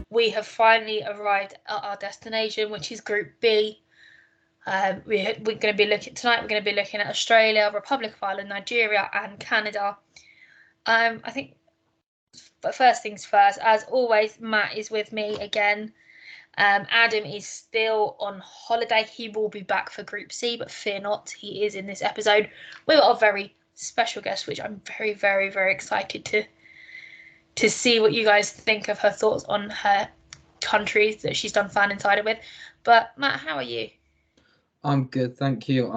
We have finally arrived at our destination, which is Group B. We're going to be looking tonight. We're going to be looking at Australia, Republic of Ireland, Nigeria, and Canada. I think, but first things first. As always, Matt is with me again. Adam is still on holiday. He will be back for Group C, but fear not, he is in this episode. We've got a very special guest, which I'm very, very, very excited to see what you guys think of her thoughts on her countries that she's done Fan Insider with. But Matt, how are you? I'm good, thank you.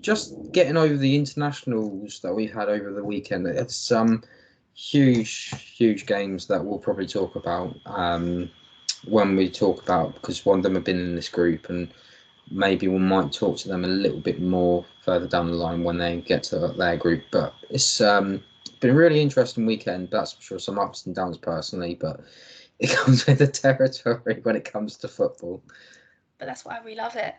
Just getting over the internationals that we've had over the weekend. It's some huge games that we'll probably talk about when we talk about, because one of them have been in this group, and maybe we might talk to them a little bit more further down the line when they get to their group. But it's been a really interesting weekend, that's for sure. Some ups and downs personally, but it comes with the territory when it comes to football. But that's why we love it.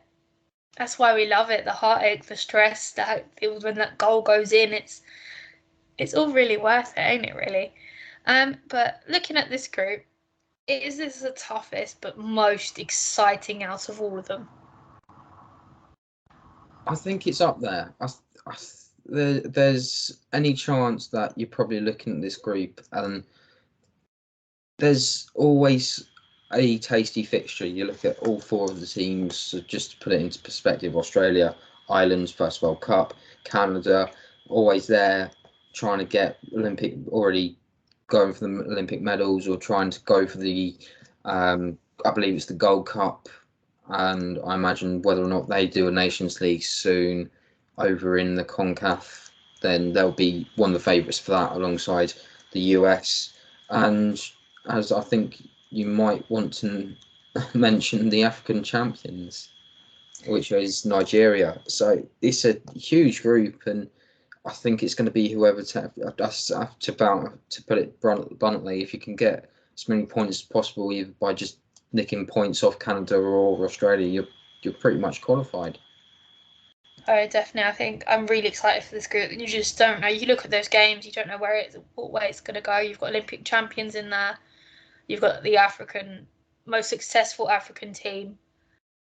That's why we love it. The heartache, the stress, that when that goal goes in, it's all really worth it, ain't it? Really. But looking at this group, is this the toughest but most exciting out of all of them? I think it's up there. There's any chance that you're probably looking at this group and there's always a tasty fixture. You look at all four of the teams, so just to put it into perspective: Australia, Ireland's first World Cup, Canada, always there trying to get Olympic, already going for the Olympic medals or trying to go for the, I believe it's the Gold Cup. And I imagine whether or not they do a Nations League soon over in the CONCACAF, then they'll be one of the favourites for that alongside the US. And as I think you might want to mention, the African champions, which is Nigeria. So it's a huge group, and I think it's going to be whoever to put it bluntly, if you can get as many points as possible, either by just nicking points off Canada or Australia, you're pretty much qualified. Oh, definitely. I think I'm really excited for this group. You just don't know. You look at those games, you don't know what way it's going to go. You've got Olympic champions in there. You've got the most successful African team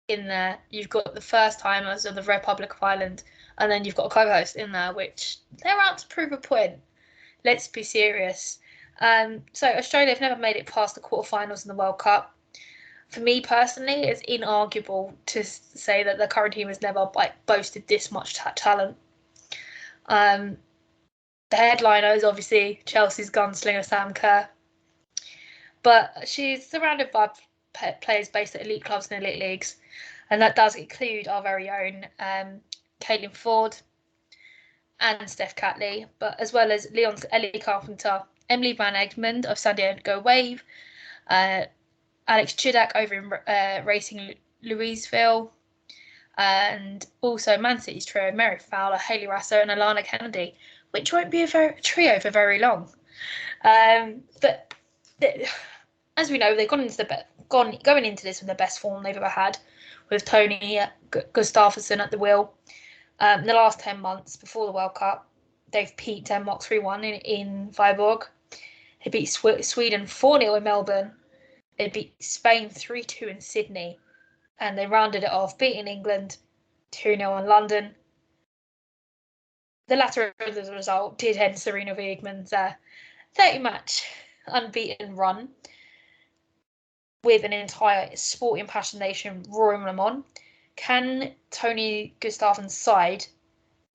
in there. You've got the first timers of the Republic of Ireland, and then you've got a co-host in there, which they're out to prove a point. Let's be serious. So Australia have never made it past the quarterfinals in the World Cup. For me personally, it's inarguable to say that the current team has never boasted this much talent. The headliner is obviously Chelsea's gunslinger Sam Kerr, but she's surrounded by players based at elite clubs and elite leagues, and that does include our very own Caitlin Ford and Steph Catley, but as well as Ellie Carpenter, Emily Van Egmond of San Diego Wave, Alex Chidak over in Racing Louisville, and also Man City's trio, Mary Fowler, Hayley Rasso and Alana Kennedy, which won't be a trio for very long. But as we know, they've going into this with the best form they've ever had, with Tony Gustafsson at the wheel. In the last 10 months before the World Cup, they've beat Denmark 3-1 in Viborg. They beat Sweden 4-0 in Melbourne. They beat Spain 3-2 in Sydney. And they rounded it off, beating England 2-0 in London. The latter of the result did end Serena Wiegmann's 30-match unbeaten run with an entire Sporting Passion Nation roaring them on. Can Tony Gustafsson's side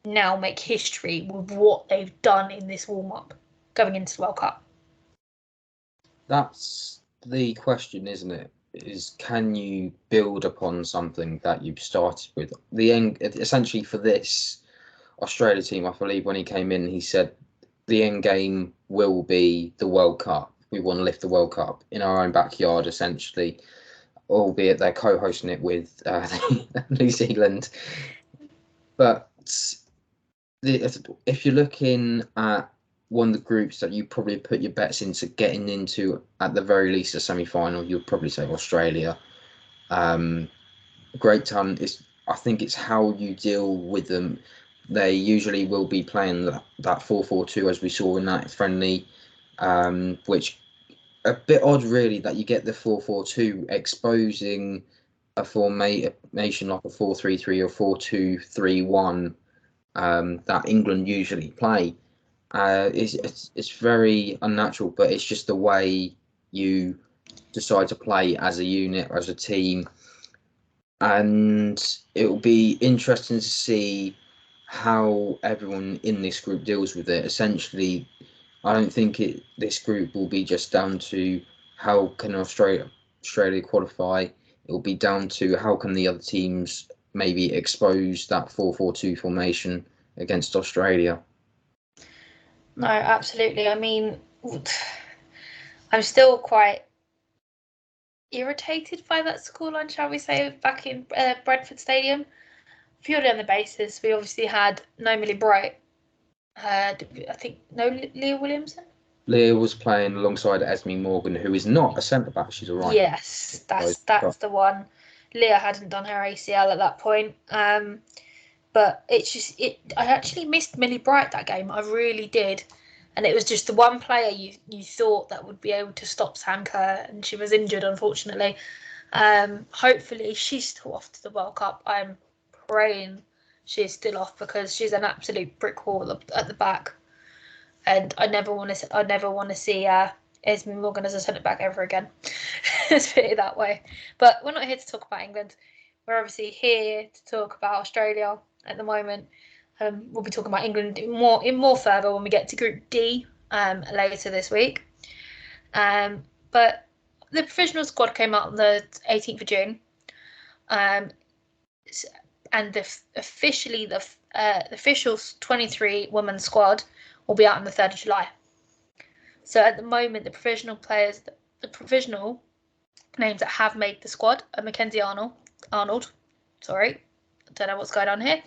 now make history with what they've done in this warm-up going into the World Cup? That's the question, isn't it? Is can you build upon something that you've started with? The end, essentially, for this Australia team, I believe when he came in, he said the end game will be the World Cup. We want to lift the World Cup in our own backyard, essentially. albeit they're co-hosting it with New Zealand. But if you're looking at one of the groups that you probably put your bets into getting into, at the very least, a semi-final, you'll probably say Australia. Great talent. I think it's how you deal with them. They usually will be playing that 4-4-2 as we saw in that friendly, which a bit odd really that you get the 4-4-2 exposing a formation like a 4-3-3 or 4-2-3-1 that England usually play. It's very unnatural, but it's just the way you decide to play as a unit, as a team. And it will be interesting to see how everyone in this group deals with it. Essentially, I don't think this group will be just down to how can Australia qualify. It will be down to how can the other teams maybe expose that 4-4-2 formation against Australia. No, absolutely. I mean, I'm still quite irritated by that scoreline, shall we say, back in Brentford Stadium. Purely on the basis we obviously had no Millie Bright. I think no Leah Williamson. Leah was playing alongside Esme Morgan, who is not a centre back. She's a right. Yes, that's the one. Leah hadn't done her ACL at that point. But I actually missed Millie Bright that game. I really did. And it was just the one player you thought that would be able to stop Sam Kerr, and she was injured, unfortunately. Hopefully she's still off to the World Cup. I'm praying she's still off, because she's an absolute brick wall at the back, and I never want to see Esme Morgan as a centre back ever again. Let's put it that way. But we're not here to talk about England. We're obviously here to talk about Australia at the moment. We'll be talking about England in more further when we get to Group D later this week. But the provisional squad came out on the 18th of June, and the official 23 women's squad will be out on the 3rd of July. So at the moment, the provisional names that have made the squad are Mackenzie Arnold. Sorry, I don't know what's going on here.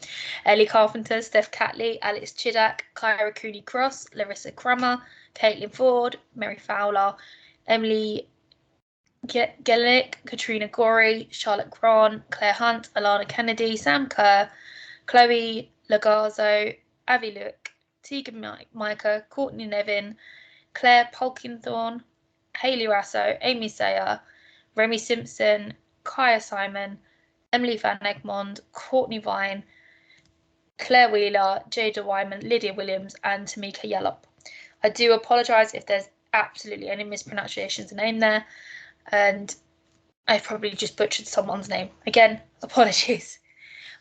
Ellie Carpenter, Steph Catley, Alex Chidak, Kyra Cooney-Cross, Larissa Crummer, Caitlin Ford, Mary Fowler, Emily Gellick, Katrina Gorey, Charlotte Cron, Claire Hunt, Alana Kennedy, Sam Kerr, Chloe Lagazzo, Avi Luke, Tegan Micah, Courtney Nevin, Claire Polkinthorne, Hayley Rasso, Amy Sayer, Remy Simpson, Kaya Simon, Emily Van Egmond, Courtney Vine, Claire Wheeler, Jada Wyman, Lydia Williams, and Tamika Yallop. I do apologise if there's absolutely any mispronunciations of the name there, and I probably just butchered someone's name. Again, apologies.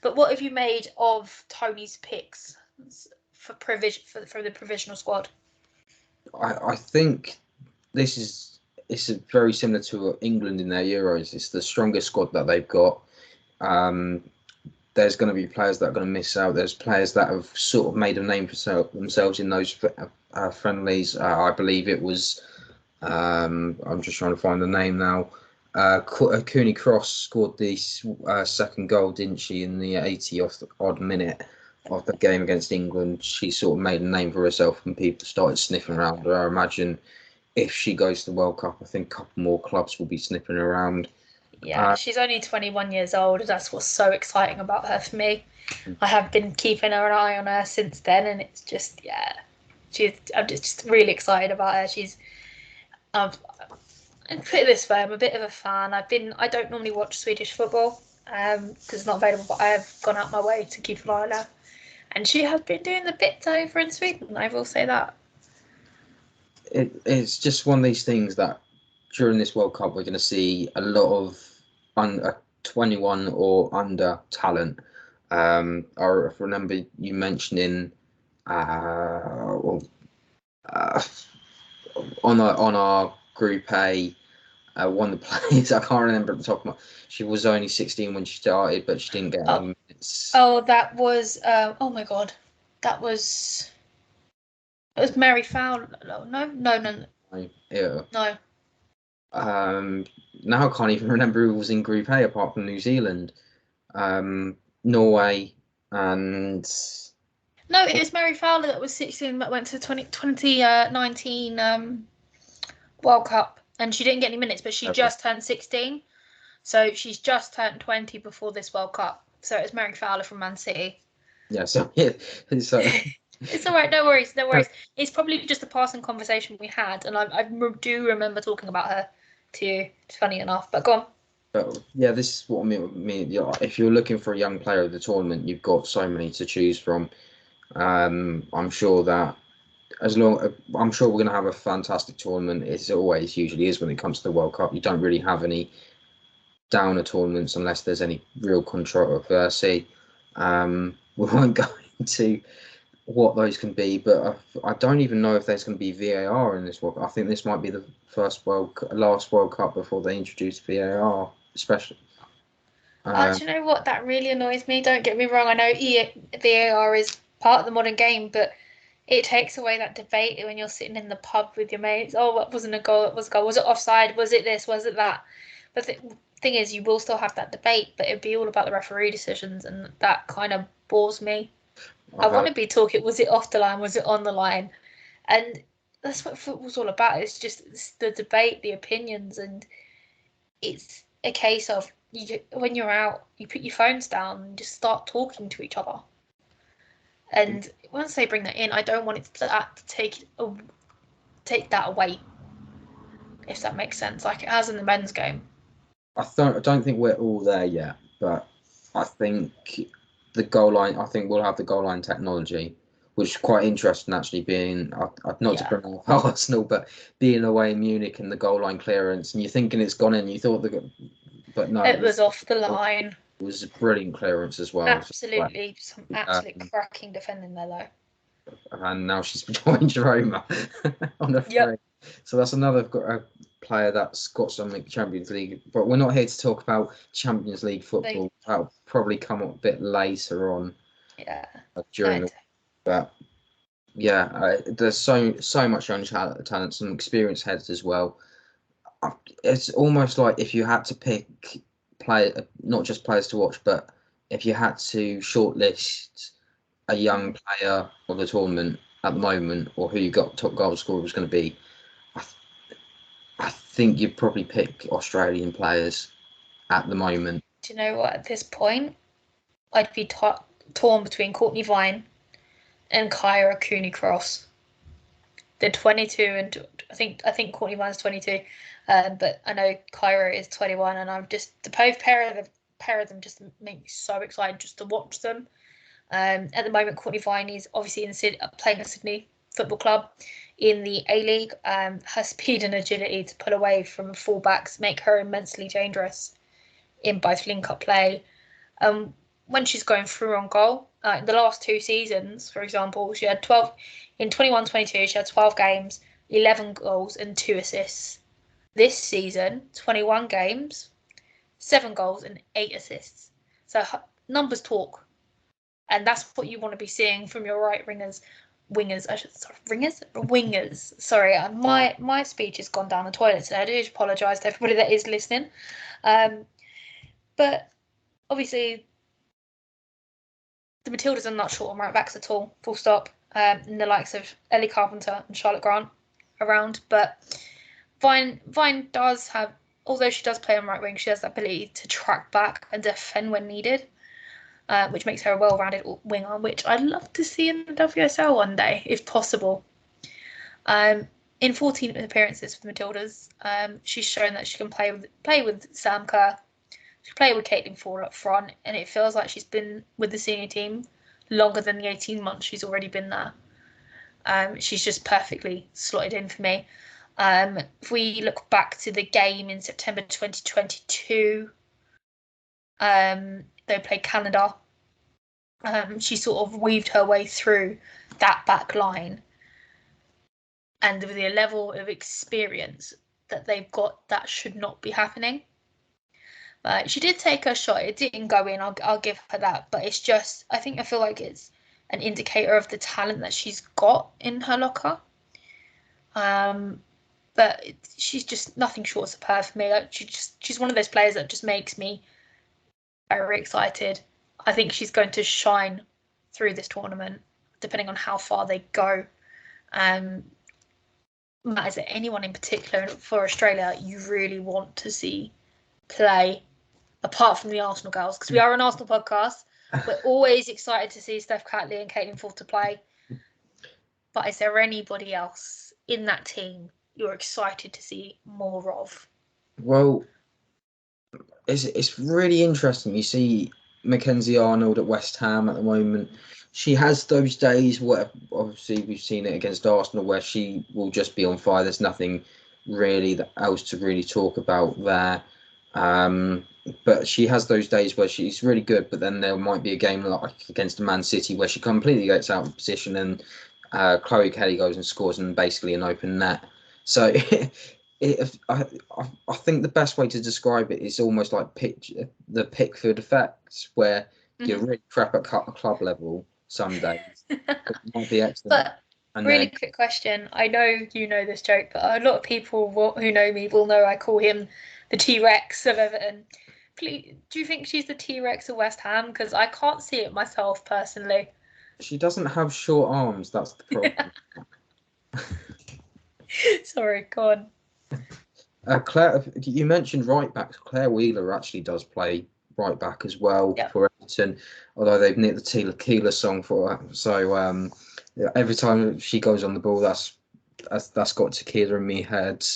But what have you made of Tony's picks for the provisional squad? I think it's very similar to England in their Euros. It's the strongest squad that they've got. There's going to be players that are going to miss out. There's players that have sort of made a name for themselves in those friendlies. I believe it was. I'm just trying to find the name now. Cooney Cross scored the second goal, didn't she, in the 80th odd minute of the game against England? She sort of made a name for herself, and people started sniffing around her. I imagine if she goes to the World Cup, I think a couple more clubs will be sniffing around. Yeah, she's only 21 years old. That's what's so exciting about her for me. I have been keeping an eye on her since then, and it's just, I'm just really excited about her. And put it this way, I'm a bit of a fan. I don't normally watch Swedish football because it's not available, but I have gone out my way to keep an eye on her. And she has been doing the bits over in Sweden, I will say that. It's just one of these things that during this World Cup we're going to see a lot of 21 or under talent. I remember you mentioning on our Group A, one of the players, I can't remember at the top of my, she was only 16 when she started, but she didn't get any minutes. Oh, that was, oh my God, it was Mary Fowler. No. Yeah. No. Now I can't even remember who was in Group A apart from New Zealand, Norway, and No, it was Mary Fowler that was 16 that went to 2019 World Cup, and she didn't get any minutes, but she just turned 16, so she's just turned 20 before this World Cup. So it was Mary Fowler from Man City. yeah, so yeah, so It's all right, no worries, no worries. It's probably just a passing conversation we had, and I do remember talking about her to you. It's funny enough, but go on. But yeah, this is what I mean. Yeah, if you're looking for a young player of the tournament, you've got so many to choose from. I'm sure that I'm sure we're going to have a fantastic tournament. It's always usually is when it comes to the World Cup. You don't really have any downer tournaments unless there's any real controversy. We won't go into what those can be, but I don't even know if there's going to be VAR in this World Cup. I think this might be the last World Cup before they introduce VAR, especially. Do you know what? That really annoys me. Don't get me wrong. I know VAR is part of the modern game, but it takes away that debate when you're sitting in the pub with your mates. Oh, what wasn't a goal? What was a goal? Was it offside? Was it this? Was it that? But the thing is, you will still have that debate, but it'd be all about the referee decisions, and that kind of bores me. I I've want had to be talking, was it off the line? Was it on the line? And that's what football's all about. It's the debate, the opinions, and it's a case of when you're out, you put your phones down and just start talking to each other. And once they bring that in, I don't want it to take that away, if that makes sense, like it has in the men's game. I don't think we're all there yet, but I think the goal line. I think we'll have the goal line technology, which is quite interesting actually. Being not to Yeah, bring up Arsenal, but being away in Munich and the goal line clearance, and you're thinking it's gone in. You thought but no, it was off the line. it was a brilliant clearance as well. Absolutely, some absolute Um, cracking defending there, though. and now she's joined Roma on a free. Yep. So that's another player that's got some Champions League. But we're not here to talk about Champions League They, football. That'll probably come up a bit later on yeah. during No, the. But yeah, there's so much young talent, some experienced heads as well. It's almost like if you had to pick play, not just players to watch, but if you had to shortlist a young player of the tournament at the moment, or who you got top goal scorer was going to be, I, I think you'd probably pick Australian players at the moment. do you know what? At this point, I'd be torn between Courtney Vine and Kyra Cooney Cross. They're 22, and I think Courtney Vine's 22, but I know Kyra is 21, and I'm just the both pair of them just make me so excited just to watch them. At the moment, Courtney Vine is obviously playing at Sydney Football Club in the A League. Her speed and agility to pull away from fullbacks make her immensely dangerous in both link-up play. When she's going through on goal, in the last two seasons, for example, she had 12 in 21-22. She had 12 games, 11 goals and 2 assists. This season, 21 games, 7 goals and 8 assists. So numbers talk, and that's what you want to be seeing from your right wingers. Wingers. Sorry, my speech has gone down the toilet today. I do apologise to everybody that is listening, but obviously the Matildas are not short on right backs at all. Full stop. And the likes of Ellie Carpenter and Charlotte Grant around, but Vine does have, although she does play on right wing, she has the ability to track back and defend when needed. Which makes her a well-rounded winger, which I'd love to see in the WSL one day, if possible. In 14 appearances for the Matildas, she's shown that she can play with Sam Kerr. She played with Caitlin Ford up front, and it feels like she's been with the senior team longer than the 18 months she's already been there. She's just perfectly slotted in for me. If we look back to the game in September 2022, they played Canada. She sort of weaved her way through that back line, and with the level of experience that they've got, that should not be happening. She did take her shot. It didn't go in. I'll give her that. But it's just, I feel like it's an indicator of the talent that she's got in her locker. but she's just nothing short of superb for me. Like, she's one of those players that just makes me very excited. I think she's going to shine through this tournament, depending on how far they go. Matt, is there anyone in particular for Australia you really want to see play, apart from the Arsenal girls? Because we are an Arsenal podcast. We're always excited to see Steph Catley and Caitlin Ford to play. But is there anybody else in that team you're excited to see more of? Well, it's really interesting. You see Mackenzie Arnold at West Ham at the moment. She has those days where, obviously, we've seen it against Arsenal, where she will just be on fire. There's nothing really else to really talk about there. But she has those days where she's really good, but then there might be a game like against Man City where she completely gets out of position and Chloe Kelly goes and scores in basically an open net. So I think the best way to describe it is almost like the Pickford effect, where you're really crap at club level some days. It might be excellent. But really quick question. I know you know this joke, but a lot of people who know me will know I call him the T-Rex of Everton. Please, do you think she's the T-Rex of West Ham? Because I can't see it myself personally. She doesn't have short arms. That's the problem. Sorry, go on. Claire, you mentioned right back. Claire Wheeler actually does play right back as well for Everton, although they've nicked the Tequila song for her. So every time she goes on the ball, that's got Tequila in me head.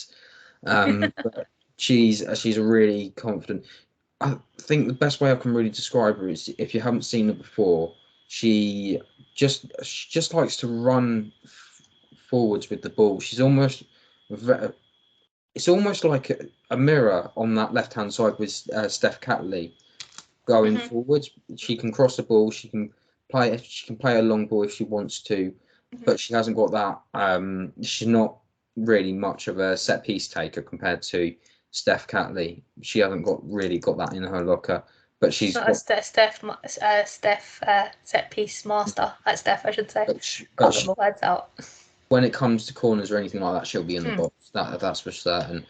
But she's really confident. I think the best way I can really describe her is, if you haven't seen her before, she just likes to run forwards with the ball. She's almost it's almost like a mirror on that left hand side with Steph Catley going forwards. She can cross the ball. She can play a long ball if she wants to, but she hasn't got that. She's not really much of a set piece taker compared to Steph Catley. She hasn't really got that in her locker. But she's not a Steph set piece master. At Steph, I should say. Can't get my words out. When it comes to corners or anything like that, she'll be in the box. That's for certain.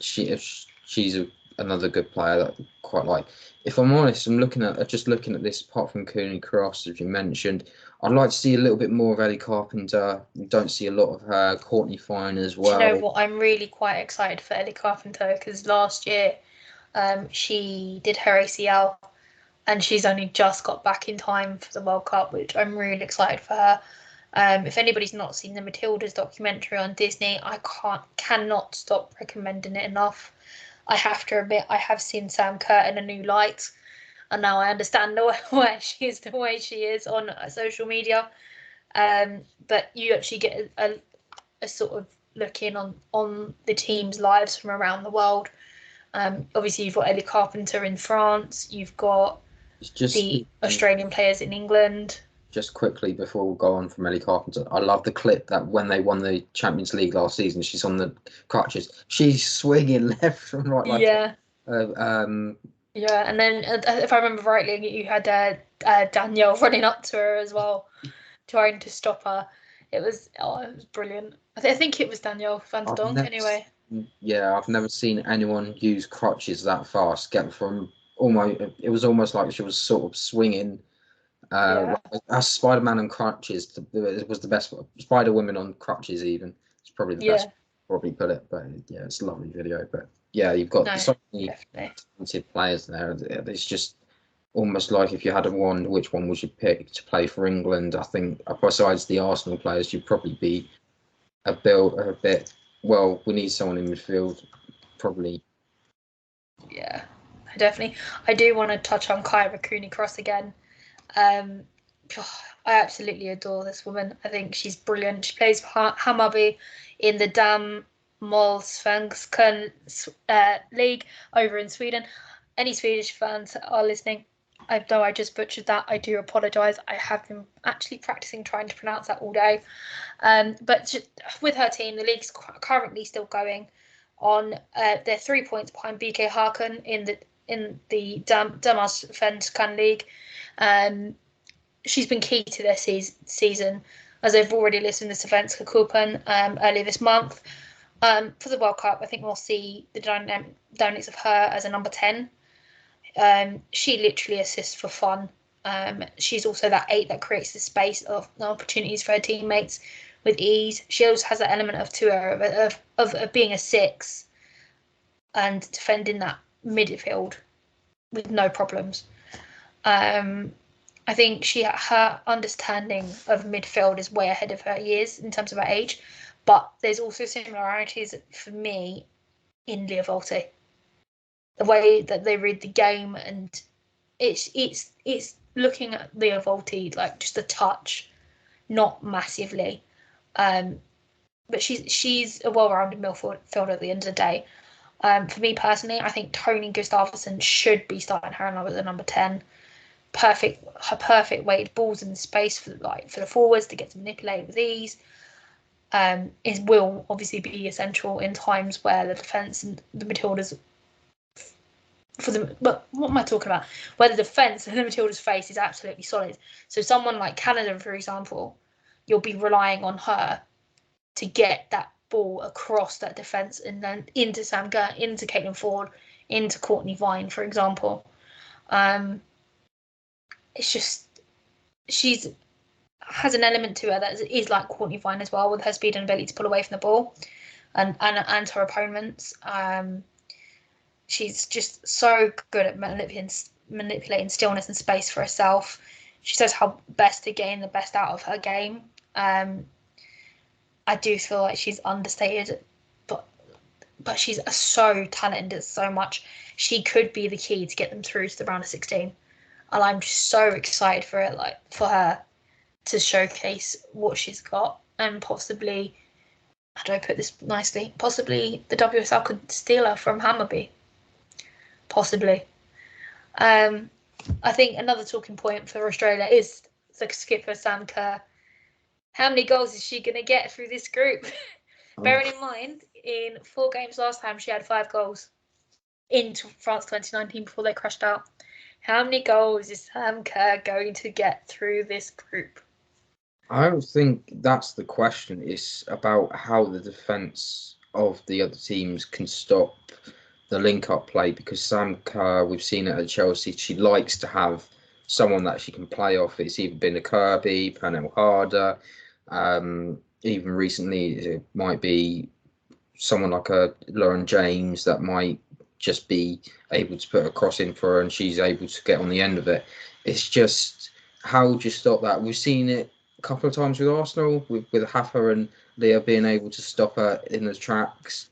She's another good player that I quite like. If I'm honest, I'm looking at this. Apart from Cooney Cross, as you mentioned, I'd like to see a little bit more of Ellie Carpenter. You don't see a lot of her. Courtney Fine as well. Do you know what? I'm really quite excited for Ellie Carpenter, because last year she did her ACL and she's only just got back in time for the World Cup, which I'm really excited for her. If anybody's not seen the Matildas documentary on Disney, I cannot stop recommending it enough. I have to admit, I have seen Sam Kerr in a new light, and now I understand why she is the way she is on social media. But you actually get a sort of look in on the team's lives from around the world. Obviously, you've got Ellie Carpenter in France. You've got the Australian players in England. Just quickly before we go on from Ellie Carpenter, I love the clip that when they won the Champions League last season, she's on the crutches. She's swinging left and right. Like yeah. And then if I remember rightly, you had Danielle running up to her as well, trying to stop her. It was brilliant. I think it was Danielle van der Donk anyway. Yeah, I've never seen anyone use crutches that fast. It was almost like she was sort of swinging. As Spider-Man on crutches, it was the best. Spider-Woman on crutches, even. It's probably the best. Probably put it, but yeah, it's a lovely video. But yeah, you've got so many talented players there. It's just almost like, if you had a wand, which one would you pick to play for England? I think, besides the Arsenal players, you'd probably be a bit. Well, we need someone in midfield, probably. Yeah, definitely. I do want to touch on Kyra Cooney Cross again. I absolutely adore this woman. I think she's brilliant. She plays for Hammarby in the Damallsvenskan league over in Sweden. Any Swedish fans are listening, I know I just butchered that. I do apologise. I have been actually practicing trying to pronounce that all day. But with her team, the league's currently still going on. They're 3 points behind BK Haken in the Damallsvenskan league. She's been key to their season, as they've already listed in the Svenska Cupen earlier this month. For the World Cup, I think we'll see the dynamics of her as a number 10. She literally assists for fun. She's also that 8 that creates the space of the opportunities for her teammates with ease. She also has that element of being a 6 and defending that midfield with no problems. I think her understanding of midfield is way ahead of her years in terms of her age, but there's also similarities for me in Leah Volti. The way that they read the game, and it's looking at Leah Volti like just a touch, not massively, but she's a well-rounded midfielder at the end of the day. For me personally, I think Tony Gustafsson should be starting her as a number 10. Her perfect weight, balls in the space for the forwards to get to manipulate with ease. Will obviously be essential in times where the defence and the Matildas but what am I talking about? Where the defence and the Matildas face is absolutely solid. So someone like Canada, for example, you'll be relying on her to get that ball across that defence and then into Sam Kerr, into Caitlin Ford, into Courtney Vine, for example. It's just she's has an element to her that is like Courtney Vine as well, with her speed and ability to pull away from the ball and her opponents. She's just so good at manipulating stillness and space for herself. She knows how best to gain the best out of her game. I do feel like she's understated, but she's so talented at so much. She could be the key to get them through to the round of 16, and I'm just so excited for it, like for her to showcase what she's got, and possibly, how do I put this nicely? Possibly the WSL could steal her from Hammarby. Possibly. I think another talking point for Australia is the skipper Sam Kerr. How many goals is she going to get through this group? Bearing in mind, in 4 games last time, she had 5 goals in France 2019 before they crashed out. How many goals is Sam Kerr going to get through this group? I don't think that's the question. It's about how the defence of the other teams can stop the link-up play, because Sam Kerr, we've seen it at Chelsea, she likes to have someone that she can play off. It's either been a Kirby, Pernell Harder, even recently it might be someone like a Lauren James that might just be able to put a cross in for her and she's able to get on the end of it. It's just, how would you stop that? We've seen it a couple of times with Arsenal, with Hafa and Leah being able to stop her in the tracks.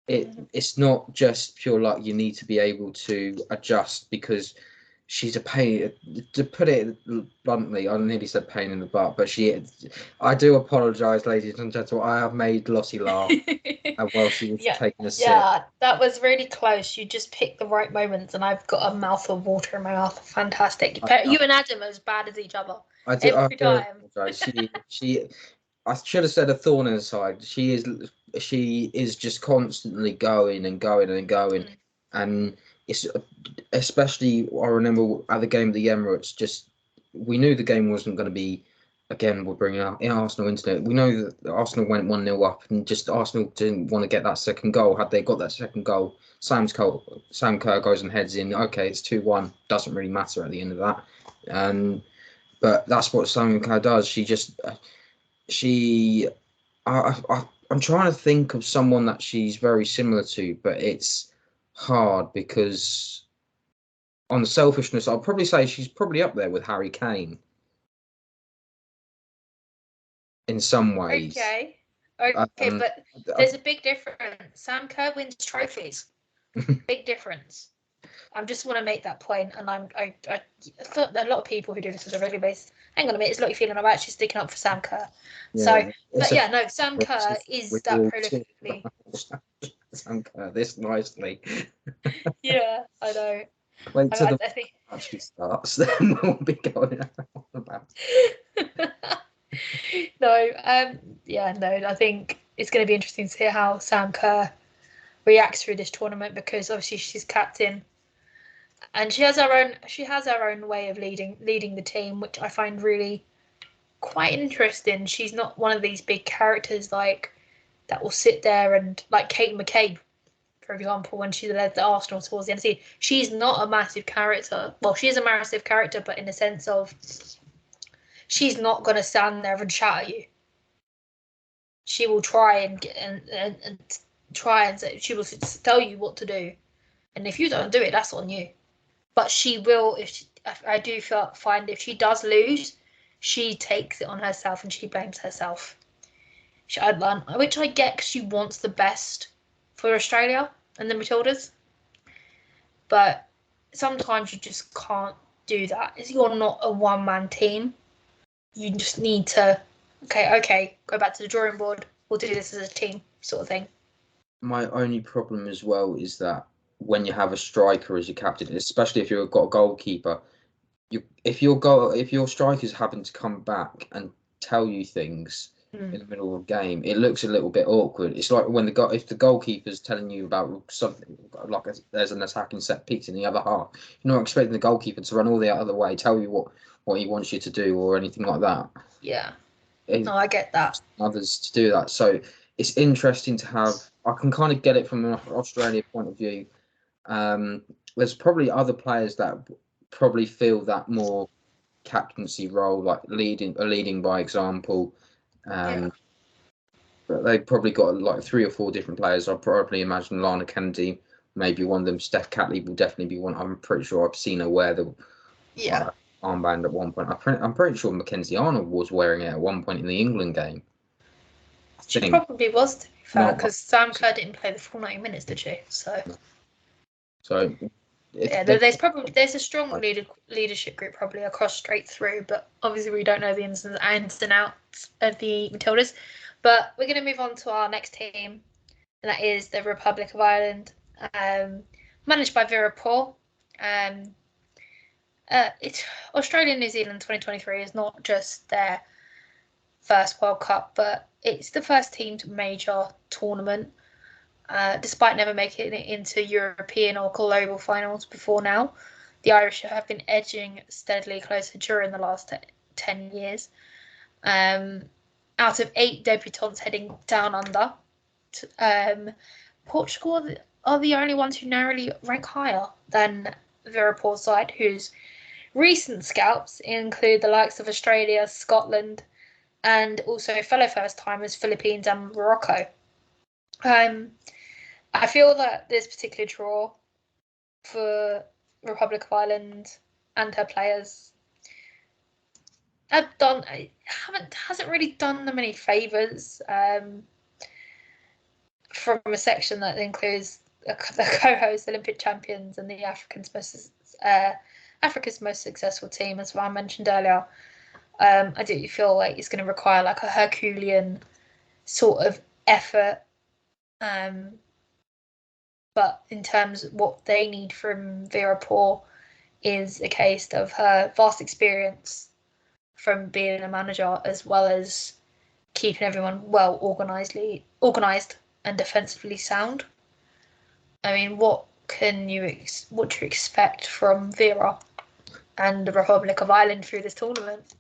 It's not just pure luck. You need to be able to adjust, because she's a pain. To put it bluntly, I nearly said pain in the butt, but I do apologise, ladies and gentlemen. I have made Lottie laugh while she was taking a sip. Yeah, that was really close. You just picked the right moments, and I've got a mouthful of water in my mouth. Fantastic. You and Adam are as bad as each other. Every time. I should have said a thorn in her side. She is just constantly going and going and going, and it's especially, I remember at the game of the Emirates, just we knew the game wasn't going to be. Again, we're bringing Arsenal into it. We know that Arsenal went 1-0 up, and just Arsenal didn't want to get that second goal. Had they got that second goal, Sam Kerr goes and heads in. Okay, it's 2-1. Doesn't really matter at the end of that. But that's what Sam Kerr does. I'm trying to think of someone that she's very similar to, but it's hard because on the selfishness, I'll probably say she's probably up there with Harry Kane in some ways. Okay, but there's a big difference. Sam Kerr wins trophies. Big difference. I just want to make that point, and I thought a lot of people who do this on a regular basis. Hang on a minute, it's Lottie feeling I'm actually sticking up for Sam Kerr. Yeah, Sam Kerr is that prolifically. Sam Kerr this nicely. Yeah, I know. Wait till the actually starts, then we'll be going on about it. I think it's going to be interesting to hear how Sam Kerr reacts through this tournament, because obviously she's captain, and she has her own way of leading the team, which I find really quite interesting. She's not one of these big characters like that will sit there and, like Kate McCabe, for example, when she led the Arsenal towards the end of the season, she's not a massive character. Well, she is a massive character, but in the sense of she's not going to stand there and shout at you. She will try and try and say, she will tell you what to do, and if you don't do it, that's on you. But she will, I do find if she does lose, she takes it on herself and she blames herself. Which I get because she wants the best for Australia and the Matildas. But sometimes you just can't do that. You're not a one-man team. You just need to, okay, go back to the drawing board. We'll do this as a team, sort of thing. My only problem as well is that when you have a striker as your captain, especially if you've got a goalkeeper, if your striker's having to come back and tell you things in the middle of a game, it looks a little bit awkward. It's like when if the goalkeeper's telling you about something, like there's an attacking set piece in the other half, you're not expecting the goalkeeper to run all the other way, tell you what he wants you to do or anything like that. Yeah. No, I get that. Others to do that. So it's interesting to have. I can kind of get it from an Australia point of view. There's probably other players that probably feel that more captaincy role, like leading by example. But they've probably got like 3 or 4 different players. I'd probably imagine Lana Kennedy, maybe one of them. Steph Catley will definitely be one. I'm pretty sure I've seen her wear the armband at one point. I'm pretty sure Mackenzie Arnold was wearing it at one point in the England game. She probably was, to be fair, because Sam Kerr didn't play the full 90 minutes, did she? So there's a strong leadership group probably across straight through, but obviously we don't know the ins and outs of the Matildas. But we're going to move on to our next team, and that is the Republic of Ireland, managed by Vera Paul. Australia and New Zealand 2023 is not just their first World Cup, but it's the first team major tournament, despite never making it into European or global finals before now. The Irish have been edging steadily closer during the last 10 years. Out of 8 debutants heading down under, Portugal are the only ones who narrowly rank higher than Vera Paul's side, whose recent scalps include the likes of Australia, Scotland, and also fellow first-timers, Philippines and Morocco. I feel that this particular draw for Republic of Ireland and her players hasn't really done them any favours. From a section that includes the co-host Olympic champions and the Africa's most successful team, as I mentioned earlier. I do feel like it's going to require like a Herculean sort of effort. But in terms of what they need from Vera Paul is a case of her vast experience from being a manager, as well as keeping everyone well organised and defensively sound. I mean, what do you expect from Vera and the Republic of Ireland through this tournament?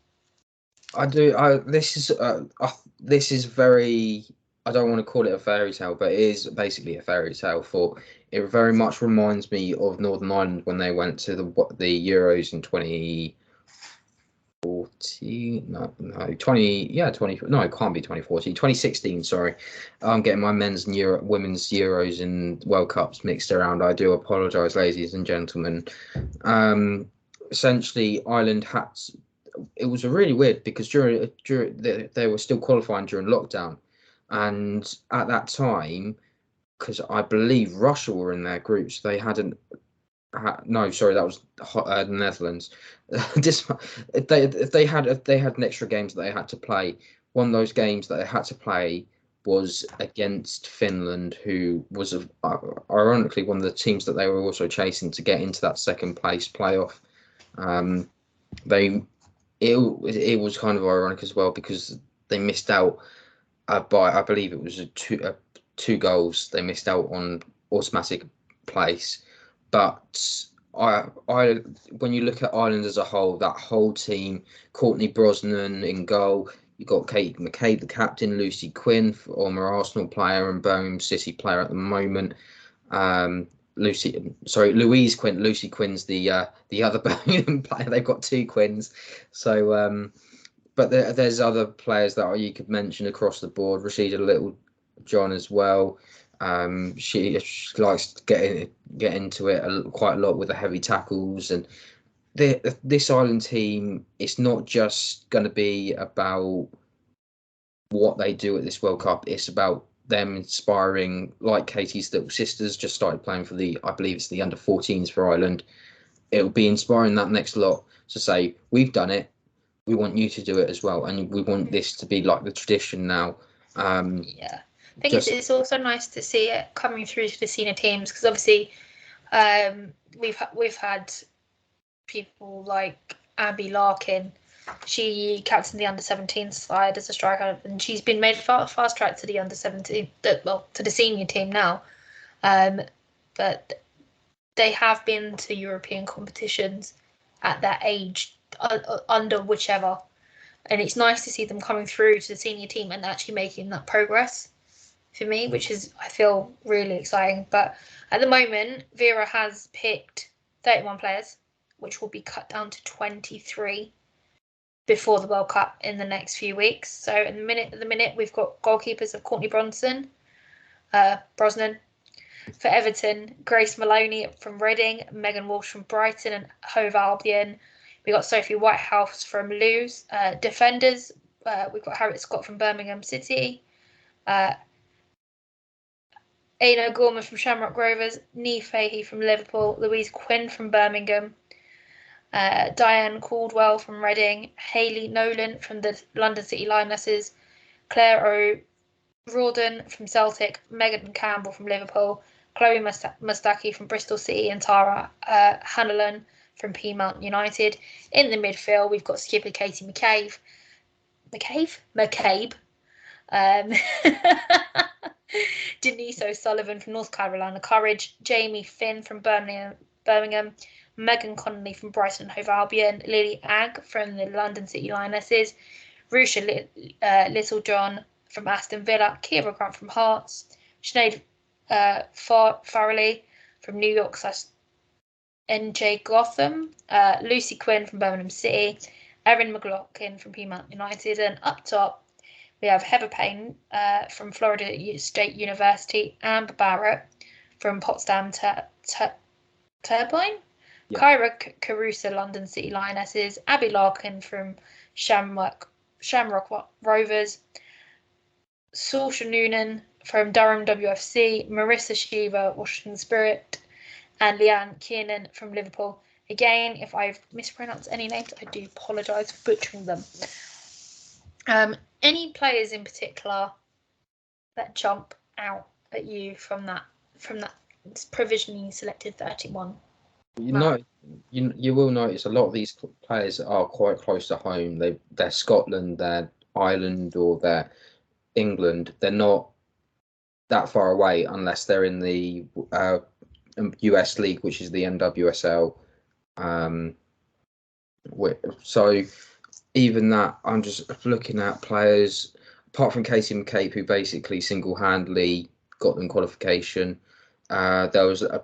This is very. I don't want to call it a fairy tale, but it is basically a fairy tale. For it very much reminds me of Northern Ireland when they went to the Euros in 2014. No, it can't be 2014. 2016. Sorry, I'm getting my men's and women's Euros and World Cups mixed around. I do apologise, ladies and gentlemen. Essentially, Ireland it was really weird because during they were still qualifying during lockdown. And at that time, because I believe Russia were in their groups, they hadn't. No, sorry, that was the Netherlands. They had an extra games that they had to play. One of those games that they had to play was against Finland, who was ironically one of the teams that they were also chasing to get into that second place playoff. It was kind of ironic as well because they missed out. By I believe it was two goals. They missed out on automatic place, but when you look at Ireland as a whole, that whole team, Courtney Brosnan in goal, You've got Kate McCabe, the captain, Lucy Quinn, former Arsenal player and Birmingham City player at the moment. Louise Quinn. Lucy Quinn's the other Birmingham player. They've got two Quinns. So, but there's other players that you could mention across the board. Rashida Little John as well. She likes to get into it quite a lot with the heavy tackles. And this Ireland team, it's not just going to be about what they do at this World Cup. It's about them inspiring, like Katie's little sisters just started playing for I believe it's the under-14s for Ireland. It'll be inspiring that next lot to say, we've done it, we want you to do it as well, and we want this to be like the tradition now. Yeah, I think it's also nice to see it coming through to the senior teams, because obviously we've had people like Abby Larkin. She captained the under-17 side as a striker, and she's been made fast track to the under-17, to the senior team now. But they have been to European competitions at that age, under whichever. And it's nice to see them coming through to the senior team and actually making that progress for me, which is, I feel, really exciting. But at the moment, Vera has picked 31 players, which will be cut down to 23 before the World Cup in the next few weeks. So at the minute, we've got goalkeepers of Courtney Brosnan. For Everton, Grace Maloney from Reading, Megan Walsh from Brighton and Hove Albion. We got Sophie Whitehouse from Lewes. Defenders, we've got Harriet Scott from Birmingham City. Aina Gorman from Shamrock Rovers. Niamh Fahey from Liverpool. Louise Quinn from Birmingham. Diane Caldwell from Reading. Hayley Nolan from the London City Lionesses. Claire O'Riordan from Celtic. Megan Campbell from Liverpool. Chloe Mustaki from Bristol City and Tara Hanlon from Piedmont United. In the midfield, we've got skipper Katie McCabe. Denise O'Sullivan from North Carolina Courage. Jamie Finn from Birmingham. Megan Connolly from Brighton and Hove Albion. Lily Agg from the London City Lionesses. Rusha Littlejohn from Aston Villa. Kira Grant from Hearts. Sinead Farrelly from New York /NJ Gotham, Lucy Quinn from Birmingham City, Erin McLaughlin from Piedmont United, and up top we have Heather Payne from Florida State University, Amber Barrett from Potsdam Turbine, Kyra Carusa London City Lionesses, Abby Larkin from Shamrock Rovers, Saoirse Noonan from Durham WFC, Marissa Shiva, Washington Spirit, and Leanne Kiernan from Liverpool. Again, if I've mispronounced any names, I do apologise for butchering them. Any players in particular that jump out at you from that provisionally selected 31? You will notice a lot of these players are quite close to home. They're Scotland, they're Ireland, or they're England. They're not that far away unless they're in the US League, which is the NWSL. So even that, I'm just looking at players apart from Katie McCabe, who basically single-handedly got them qualification. There was I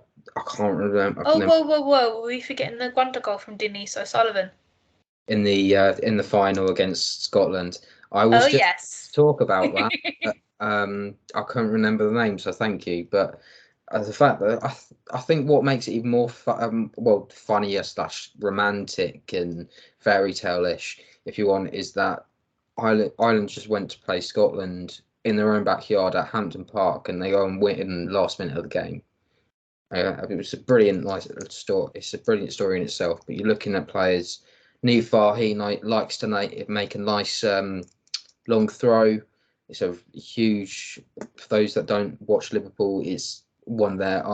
can't remember. Whoa! Were we forgetting the wonder goal from Denise O'Sullivan in the final against Scotland? I was talk about that. But, I couldn't remember the name, so thank you. But the fact that I think what makes it even more funnier / romantic and fairy tale-ish, if you want, is that Ireland just went to play Scotland in their own backyard at Hampton Park, and they go and win last minute of the game. It was a brilliant story. It's a brilliant story in itself. But you're looking at players. Niamh Fahey likes to make a nice long throw. It's a huge. For those that don't watch Liverpool, it's one their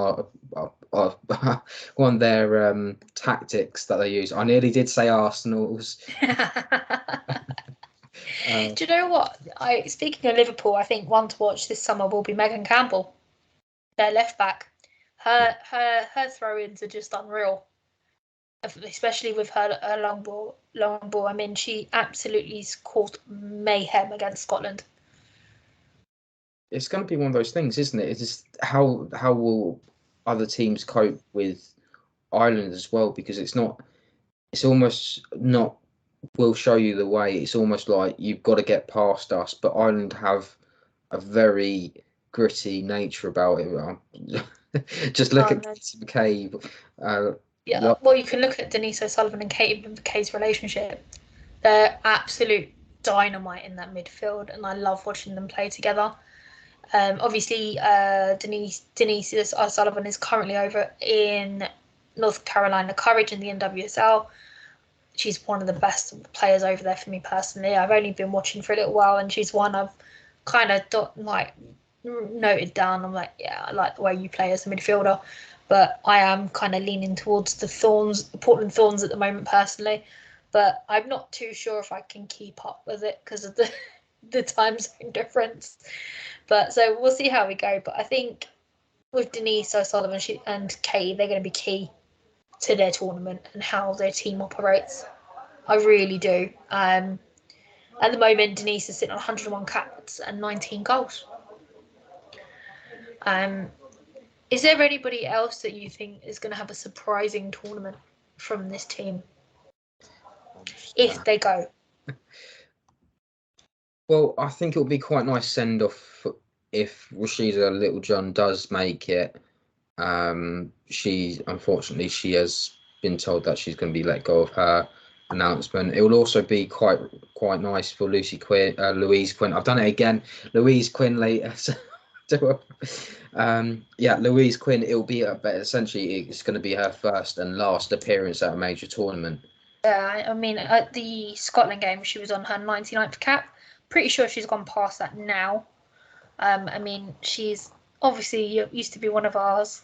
tactics that they use. I nearly did say Arsenal's. Do you know what? Speaking of Liverpool, I think one to watch this summer will be Megan Campbell, their left back. Her throw-ins are just unreal. especially with her long ball. I mean, she absolutely caused mayhem against Scotland. It's going to be one of those things, isn't it? It's just how will other teams cope with Ireland as well? Because it's almost not. We'll show you the way. It's almost like you've got to get past us. But Ireland have a very gritty nature about it. Just look at Katie McCabe. Yeah, well, you can look at Denise O'Sullivan and Katie McCabe's relationship. They're absolute dynamite in that midfield, and I love watching them play together. Obviously, Denise O'Sullivan is currently over in North Carolina Courage in the NWSL. She's one of the best players over there for me personally. I've only been watching for a little while, and she's one I've kind of noted down. I'm like, yeah, I like the way you play as a midfielder, but I am kind of leaning towards the Portland Thorns at the moment personally. But I'm not too sure if I can keep up with it because of the time zone difference. But so we'll see how we go. But I think with Denise O'Sullivan and Katie, they're going to be key to their tournament and how their team operates. I really do. At the moment, Denise is sitting on 101 caps and 19 goals. Is there anybody else that you think is going to have a surprising tournament from this team if they go? Well, I think it'll be quite nice send off if Rashida Littlejohn does make it. Unfortunately she has been told that she's going to be let go of her announcement. It will also be quite nice for Louise Quinn. I've done it again. Louise Quinn later. Louise Quinn. It'll be, but essentially it's going to be her first and last appearance at a major tournament. Yeah, I mean, at the Scotland game, she was on her 99th cap. Pretty sure she's gone past that now. I mean, she's obviously used to be one of ours,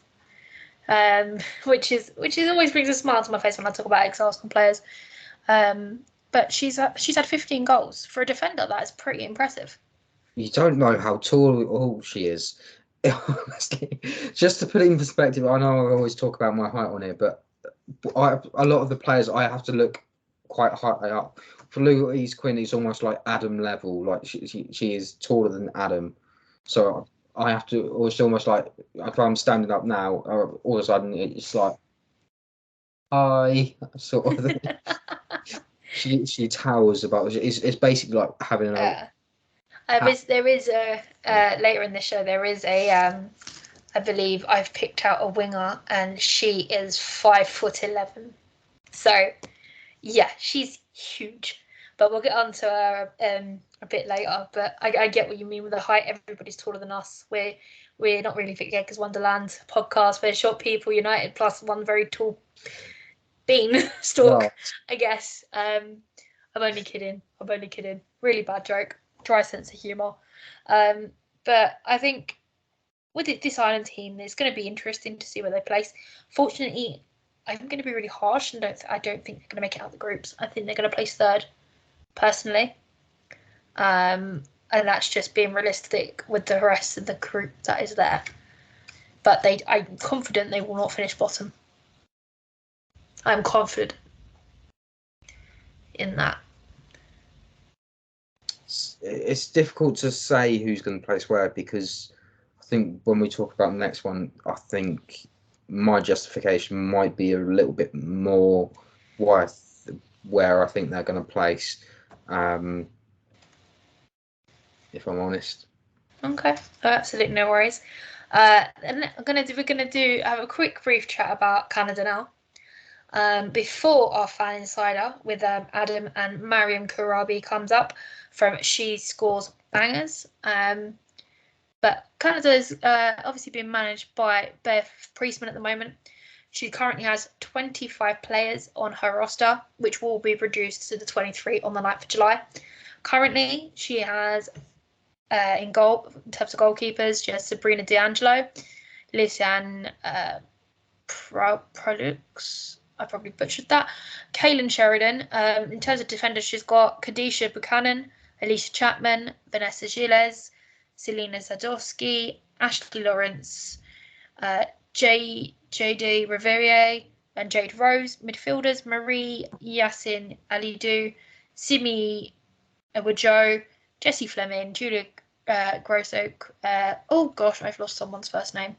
which always brings a smile to my face when I talk about ex-Arsenal players. But she's had 15 goals for a defender. That is pretty impressive. You don't know how tall she is. Honestly, just to put it in perspective, I know I always talk about my height on it, but a lot of the players I have to look quite high up. For Louise Quinn, it's almost like Adam level. Like she is taller than Adam, so I have to. It's almost like if I'm standing up now, all of a sudden it's like hi sort of thing. she towers about. It's basically like having a. There is a later in the show. There is a I believe I've picked out a winger, and she is 5'11". So, yeah, she's huge. But we'll get on to her a bit later. But I get what you mean with the height. Everybody's taller than us. We're not really Vic Yeager's Wonderland podcast. We're short people united plus one very tall bean stalk, wow. I guess. I'm only kidding. Really bad joke. Dry sense of humour. But I think with this Ireland team, it's going to be interesting to see where they place. Fortunately, I'm going to be really harsh and I don't think they're going to make it out of the groups. I think they're going to place third, personally. And that's just being realistic with the rest of the group that is there. But I'm confident they will not finish bottom. I'm confident in that. It's difficult to say who's going to place where because I think when we talk about the next one, I think my justification might be a little bit more worth where I think they're going to place. If I'm honest. Okay, absolutely no worries. And we're gonna have a quick brief chat about Canada now. Before our fan insider with Adam and Mariam Kourabi comes up from She Scores Bangers. But Canada is obviously being managed by Beth Priestman at the moment. She currently has 25 players on her roster, which will be reduced to the 23 on the 9th of July. Currently, she has in goal, in terms of goalkeepers, she has Sabrina D'Angelo, Lysanne Prolux, I probably butchered that, Kaylin Sheridan. In terms of defenders, she's got Kadisha Buchanan, Alicia Chapman, Vanessa Gilles, Selena Zadowski, Ashley Lawrence, J.D. Reverier, and Jade Rose. Midfielders, Marie Yassin Alidou, Simi Ewajo, Jessie Fleming, Julia Grossoak. Oh gosh, I've lost someone's first name.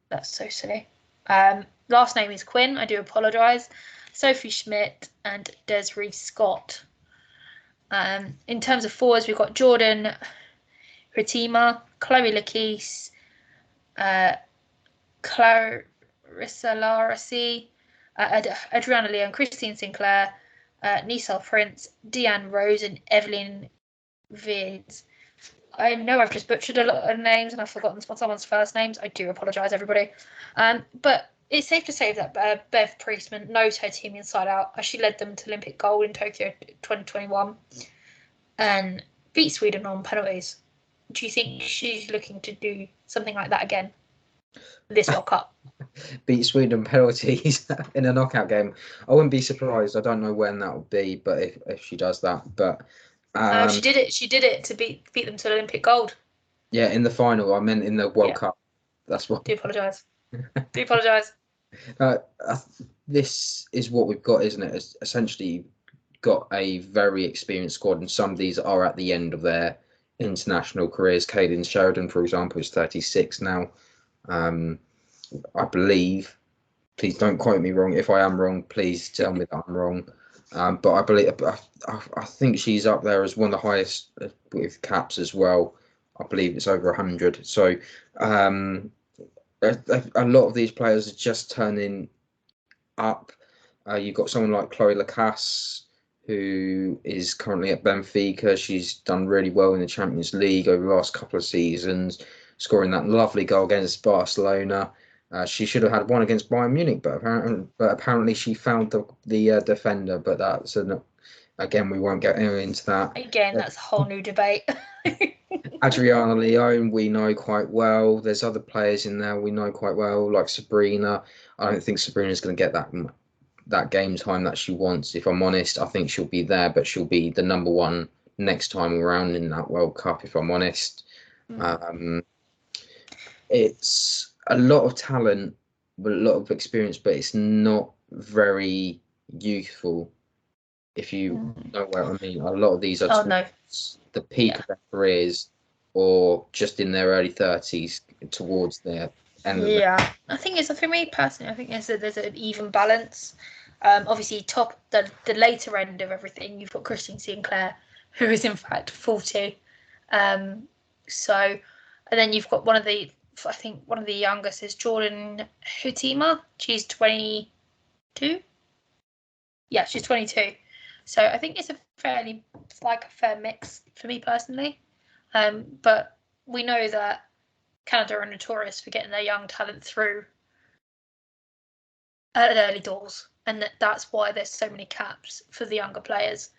That's so silly. Last name is Quinn. I do apologise. Sophie Schmidt and Desiree Scott. In terms of forwards, we've got Jordan Ritima, Chloe Lakeese, Clarissa Larasi, Adriana Leon, Christine Sinclair, Nisal Prince, Deanne Rose, and Evelyn Vids. I know I've just butchered a lot of names and I've forgotten someone's first names. I do apologise, everybody. But it's safe to say that Bev Priestman knows her team inside out, as she led them to Olympic gold in Tokyo 2021 and beat Sweden on penalties. Do you think she's looking to do something like that again this World Cup? Beat Sweden on penalties in a knockout game. I wouldn't be surprised. I don't know when that would be, but if she does that. But she did it. She did it to beat them to Olympic gold. Yeah, in the final. I meant in the World Cup. That's what. Do apologise. Do apologise. This is what we've got, isn't it? It's essentially got a very experienced squad, and some of these are at the end of their international careers. Caden Sheridan, for example, is 36 now. I believe. Please don't quote me wrong. If I am wrong, please tell me that I'm wrong. But I believe, I think she's up there as one of the highest with caps as well. I believe it's over 100. So a lot of these players are just turning up. You've got someone like Chloe Lacasse, who is currently at Benfica. She's done really well in the Champions League over the last couple of seasons, scoring that lovely goal against Barcelona. She should have had one against Bayern Munich, but apparently she found the defender. But that's again, we won't get into that. Again, that's a whole new debate. Adriana Leone, we know quite well. There's other players in there we know quite well, like Sabrina. I don't think Sabrina's going to get that game time that she wants. If I'm honest, I think she'll be there, but she'll be the number one next time around in that World Cup. If I'm honest, it's a lot of talent, but a lot of experience, but it's not very youthful. If you know what I mean, a lot of these are the peak of their careers, or just in their early 30s towards their end. Yeah, I think it's for me personally. I think there's an even balance. Obviously, the later end of everything, you've got Christine Sinclair, who is in fact 40. So, and then you've got one of the youngest is Jordan Hutima. She's 22. Yeah, she's 22. So I think it's a fair mix for me personally. But we know that Canada are notorious for getting their young talent through at early doors, and that's why there's so many caps for the younger players.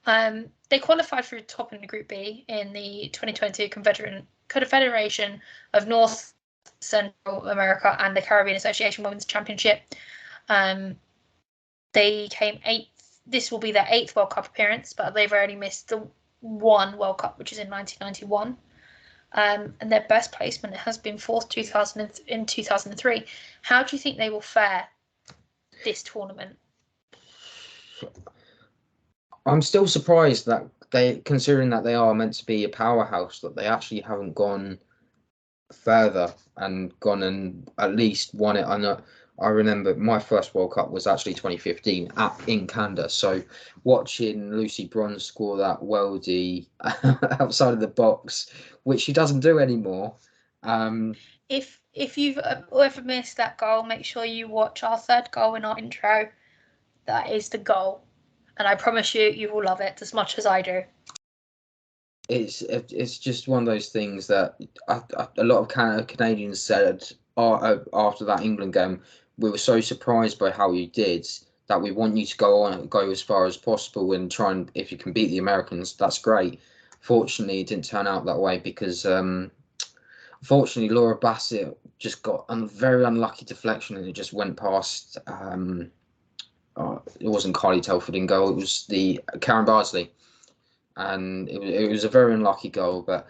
They qualified for top in the Group B in the 2020 Confederation of North Central America and the Caribbean Association Women's Championship. They came 8th. This will be their 8th World Cup appearance, but they've already missed the one World Cup, which is in 1991. And their best placement has been 4th in 2003. How do you think they will fare this tournament? I'm still surprised that considering that they are meant to be a powerhouse, that they actually haven't gone further and gone and at least won it. I remember my first World Cup was actually 2015 in Canada. So watching Lucy Bronze score that worldie outside of the box, which she doesn't do anymore. If you've ever missed that goal, make sure you watch our third goal in our intro. That is the goal, and I promise you will love it as much as I do. It's just one of those things that a lot of Canadians said after that England game. We were so surprised by how you did that we want you to go as far as possible and try, and if you can beat the Americans, that's great. Fortunately, it didn't turn out that way because unfortunately Laura Bassett just got a very unlucky deflection and it just went past. It wasn't Kylie Telford in goal, it was the Karen Bardsley, and it was a very unlucky goal. But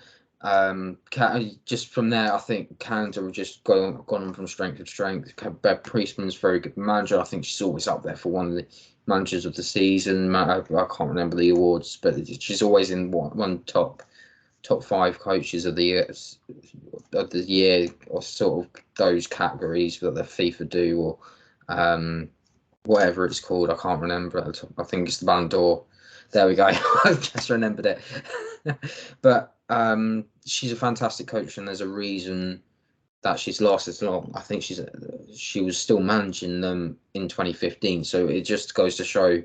Just from there, I think Canada have just gone on from strength to strength. Bev Priestman's a very good manager. I think she's always up there for one of the managers of the season. I can't remember the awards, but she's always in one top 5 coaches of the year, or sort of those categories that the FIFA do, or whatever it's called. I can't remember. I think it's the Ballon d'Or. There we go. I just remembered it. But she's a fantastic coach, and there's a reason that she's lasted so long. I think she was still managing them in 2015, so it just goes to show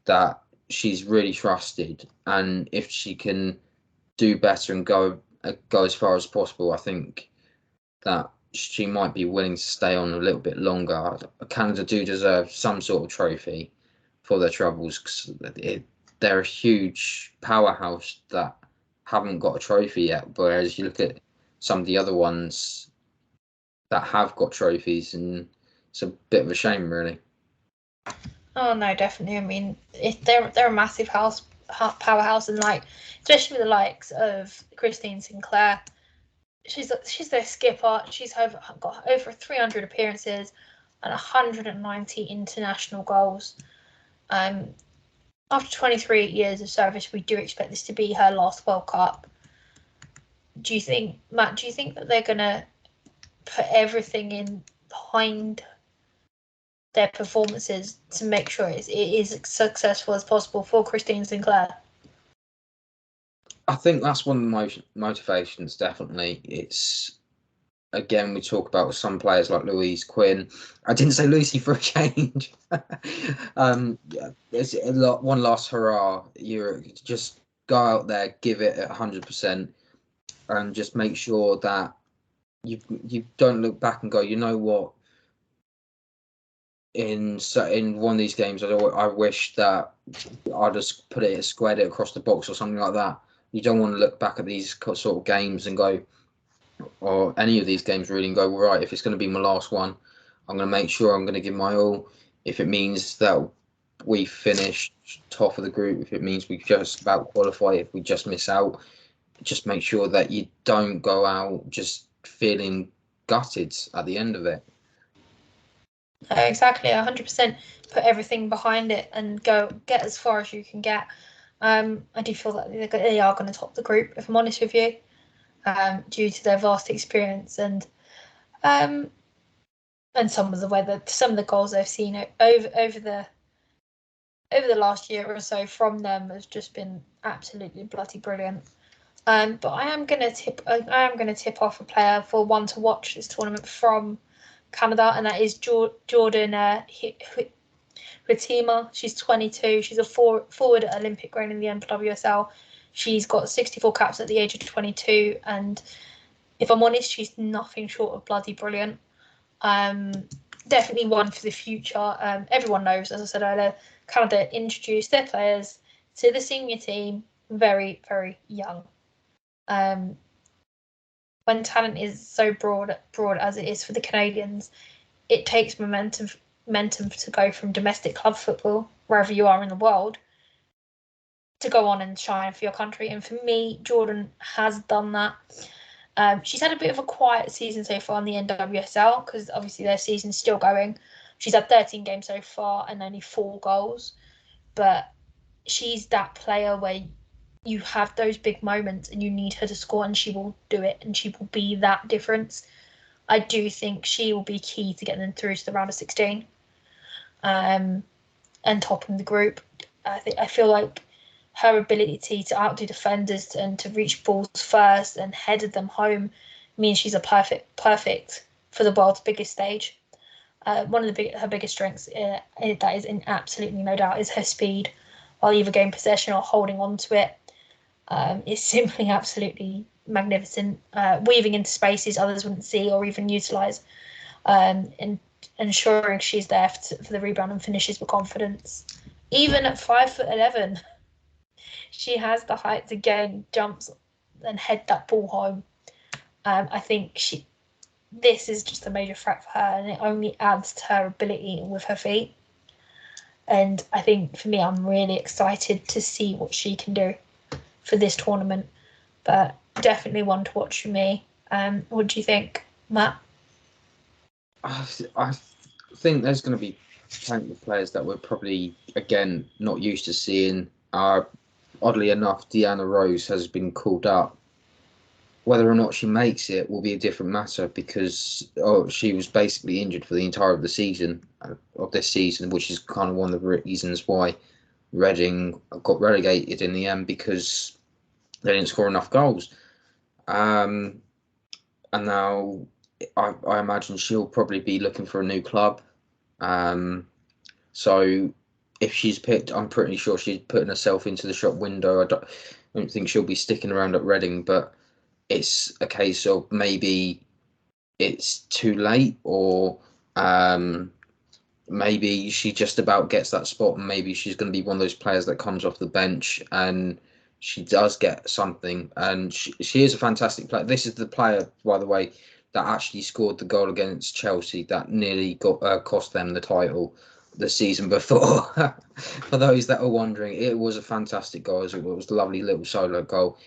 that she's really trusted, and if she can do better and go as far as possible, I think that she might be willing to stay on a little bit longer. Canada do deserve some sort of trophy for their troubles, because they're a huge powerhouse that haven't got a trophy yet. Whereas you look at some of the other ones that have got trophies, and it's a bit of a shame, really. Oh no, definitely. I mean, they're a massive powerhouse, and like, especially with the likes of Christine Sinclair. She's their skipper. She's got over 300 appearances and 190 international goals. After 23 years of service, we do expect this to be her last World Cup. Do you think, Matt? Do you think that they're gonna put everything in behind their performances to make sure it is as successful as possible for Christine Sinclair? I think that's one of the motivations, definitely. It's, again, we talk about some players like Louise Quinn. I didn't say Lucy for a change. There's one last hurrah. You just go out there, give it 100%, and just make sure that you don't look back and go, you know what, in one of these games, I wish that I just squared it across the box or something like that. You don't want to look back at these sort of games and go, or any of these games really, and go, well, right, if it's going to be my last one, I'm going to make sure I'm going to give my all. If it means that we finish top of the group, if it means we just about qualify, if we just miss out, just make sure that you don't go out just feeling gutted at the end of it. Exactly, 100%. Put everything behind it and go get as far as you can get. I do feel that they are going to top the group, if I'm honest with you, due to their vast experience and some of the goals they've seen over the last year or so from them has just been absolutely bloody brilliant. But I am going to tip off a player for one to watch this tournament from Canada, and that is Jordan Huitema. She's 22. She's a forward at Olympic grade in the NWSL. She's got 64 caps at the age of 22, and if I'm honest, she's nothing short of bloody brilliant. Definitely one for the future. Everyone knows, as I said earlier, Canada introduced their players to the senior team very, very young. When talent is so broad as it is for the Canadians, it takes momentum to go from domestic club football, wherever you are in the world, to go on and shine for your country. And for me, Jordan has done that. She's had a bit of a quiet season so far in the NWSL, because obviously their season's still going. She's had 13 games so far and only 4 goals. But she's that player where you have those big moments and you need her to score, and she will do it, and she will be that difference. I do think she will be key to getting them through to the round of 16 and topping the group. I feel like her ability to outdo defenders and to reach balls first and headed them home means she's a perfect for the world's biggest stage. One of her biggest strengths, that is in absolutely no doubt, is her speed, while either getting possession or holding on to it. It's simply absolutely magnificent, weaving into spaces others wouldn't see or even utilise, and ensuring she's there for the rebound and finishes with confidence. Even at 5'11", she has the height to gain jumps and head that ball home. I think this is just a major threat for her, and it only adds to her ability with her feet. And I think for me, I'm really excited to see what she can do for this tournament. But definitely one to watch for me. What do you think, Matt? I think there's going to be plenty of players that we're probably, again, not used to seeing. Oddly enough, Deanna Rose has been called up. Whether or not she makes it will be a different matter because she was basically injured for the entire of the season of this season, which is kind of one of the reasons why Reading got relegated in the end, because they didn't score enough goals. And now I imagine she'll probably be looking for a new club. So if she's picked, I'm pretty sure she's putting herself into the shop window. I don't think she'll be sticking around at Reading, but it's a case of maybe it's too late, or maybe she just about gets that spot, and maybe she's going to be one of those players that comes off the bench and she does get something. And she is a fantastic player. This is the player, by the way, that actually scored the goal against Chelsea that nearly cost them the title the season before. For those that are wondering, it was a fantastic goal. It was a lovely little solo goal.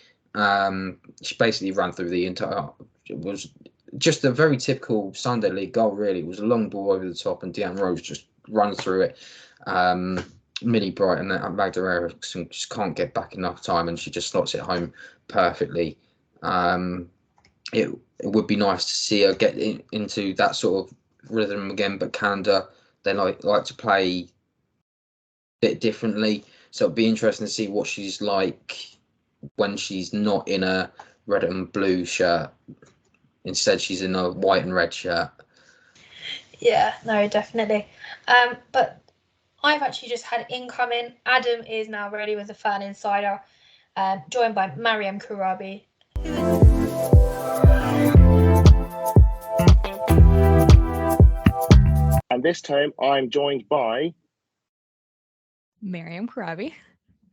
She basically ran through the entire. It was just a very typical Sunday League goal, really. It was a long ball over the top, and Deanne Rose just runs through it. Millie Bright and Magda Eriksson just can't get back enough time, and she just slots it home perfectly. It would be nice to see her get into that sort of rhythm again, but Canada, they like to play a bit differently, so it'd be interesting to see what she's like when she's not in a red and blue shirt. Instead, she's in a white and red shirt. Yeah, no, definitely. But I've actually just had incoming. Adam is now ready with the Fan Insider, joined by Mariam Kourabi. And this time I'm joined by Mariam Kourabi.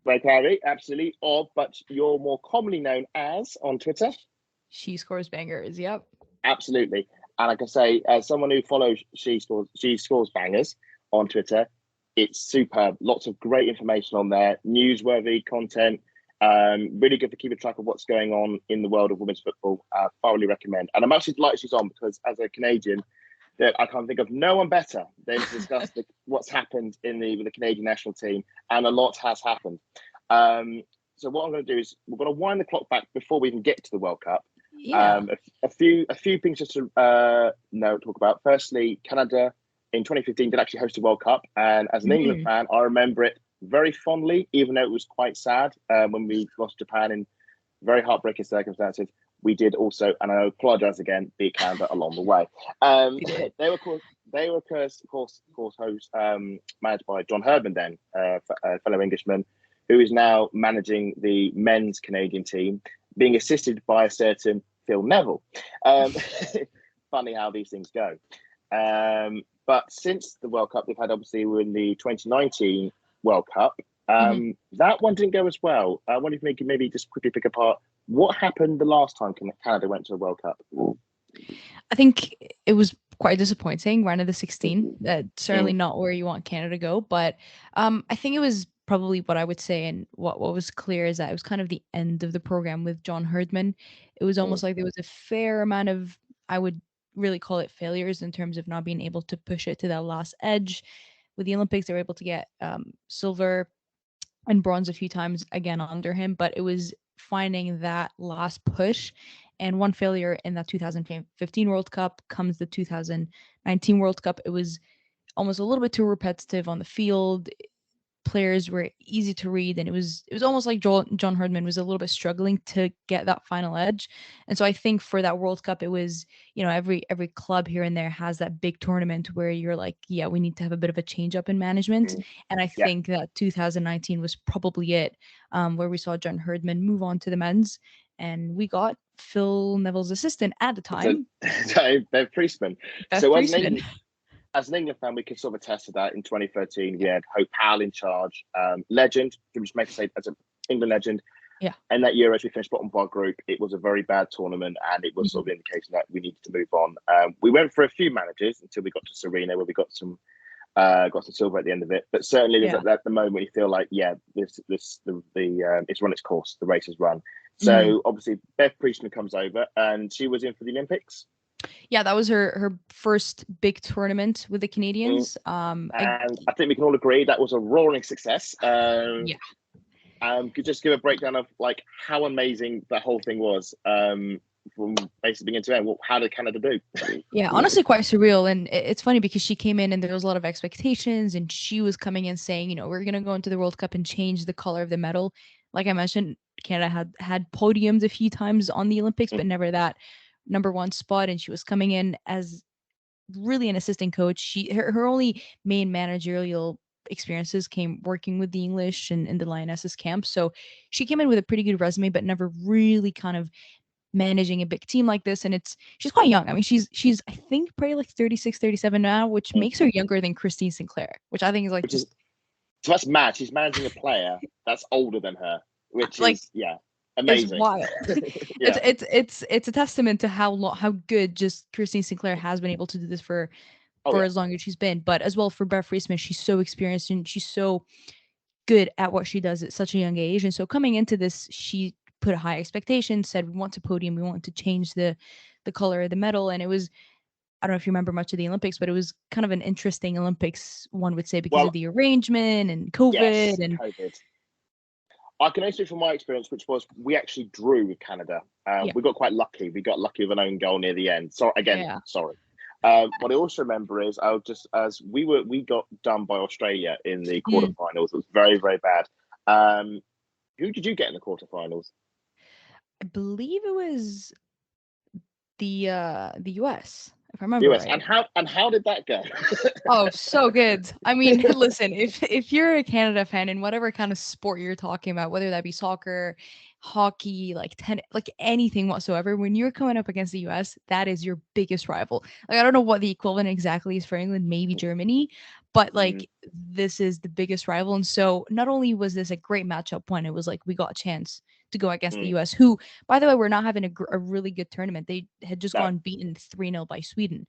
Kourabi, absolutely, but you're more commonly known as on Twitter. She Scores Bangers, yep. Absolutely. And like I say, as someone who follows She Scores Bangers on Twitter, it's superb. Lots of great information on there, newsworthy content, really good for keeping track of what's going on in the world of women's football. Thoroughly recommend. And I'm actually delighted she's on, because as a Canadian, that I can't think of no one better than to discuss what's happened with the Canadian national team, and a lot has happened. So what I'm going to do is we're going to wind the clock back before we even get to the World Cup. Yeah. A few things just to talk about. Firstly, Canada in 2015 did actually host a World Cup, and as an England fan, I remember it very fondly, even though it was quite sad when we lost Japan in very heartbreaking circumstances. We did also, and I apologise again, beat Canada along the way. They were, of course, hosts managed by John Herdman, then a fellow Englishman, who is now managing the men's Canadian team, being assisted by a certain Phil Neville. Funny how these things go. But since the World Cup, we were in the 2019 World Cup. That one didn't go as well. I wonder if we could maybe just quickly pick apart what happened the last time Canada went to a World Cup. I think it was quite disappointing. Round of the 16. Certainly not where you want Canada to go, but I think it was probably what I would say, and what was clear is that it was kind of the end of the program with John Herdman. It was almost like there was a fair amount of, I would really call it, failures in terms of not being able to push it to that last edge. With the Olympics, they were able to get silver and bronze a few times again under him, but it was finding that last push. And one failure in that 2015 World Cup comes the 2019 World Cup. It was almost a little bit too repetitive on the field. Players were easy to read, and it was almost like John Herdman was a little bit struggling to get that final edge. And so I think for that World Cup, it was, every club here and there has that big tournament where you're like, yeah, we need to have a bit of a change up in management. And I think that 2019 was probably it, where we saw John Herdman move on to the men's, and we got Phil Neville's assistant at the time, Bev Priestman. As an England fan, we could sort of attest to that. In 2013, we had Hope Powell in charge, legend, which makes say as an England legend. Yeah. And that year, as we finished bottom of our group, it was a very bad tournament, and it was sort of an indication that we needed to move on. We went for a few managers until we got to Serena, where we got some silver at the end of it. But certainly, there's at the moment you feel like, it's run its course. The race has run. So obviously Bev Priestman comes over, and she was in for the Olympics. Yeah, that was her first big tournament with the Canadians. And I think we can all agree that was a roaring success. Yeah. Could you just give a breakdown of like how amazing that whole thing was, from basically beginning to end? How did Canada do? Yeah, honestly, quite surreal. And it's funny because she came in and there was a lot of expectations, and she was coming in saying, we're gonna go into the World Cup and change the color of the medal. Like I mentioned, Canada had podiums a few times on the Olympics, but never that number one spot. And she was coming in as really an assistant coach. Her only main managerial experiences came working with the English and in the Lionesses camp. So she came in with a pretty good resume, but never really kind of managing a big team like this. And she's quite young. I mean, she's I think probably like 36, 37 now, which makes her younger than Christine Sinclair, which I think is like so that's mad. She's managing a player that's older than her, which like, is amazing. It's wild. Yeah. It's a testament to how good just Christine Sinclair has been able to do this for as long as she's been. But as well for Bev Priestman, she's so experienced and she's so good at what she does at such a young age. And so coming into this, she put a high expectation, said we want to podium, we want to change the color of the medal. And it was, I don't know if you remember much of the Olympics, but it was kind of an interesting Olympics, one would say, because of the arrangement and COVID. COVID. I can only speak from my experience, which was we actually drew with Canada. We got quite lucky. We got lucky with an own goal near the end. So again, sorry. What I also remember is we got done by Australia in the quarterfinals. It was very, very bad. Who did you get in the quarterfinals? I believe it was the US, if I remember right. And how did that go? Oh, so good. I mean, listen, if you're a Canada fan in whatever kind of sport you're talking about, whether that be soccer, hockey, like tennis, like anything whatsoever, when you're coming up against the US, that is your biggest rival. Like I don't know what the equivalent exactly is for England, maybe Germany, but like this is the biggest rival. And so not only was this a great matchup when it was like we got a chance to go against the US, who, by the way, were not having a really good tournament. They had just gone beaten 3-0 by Sweden.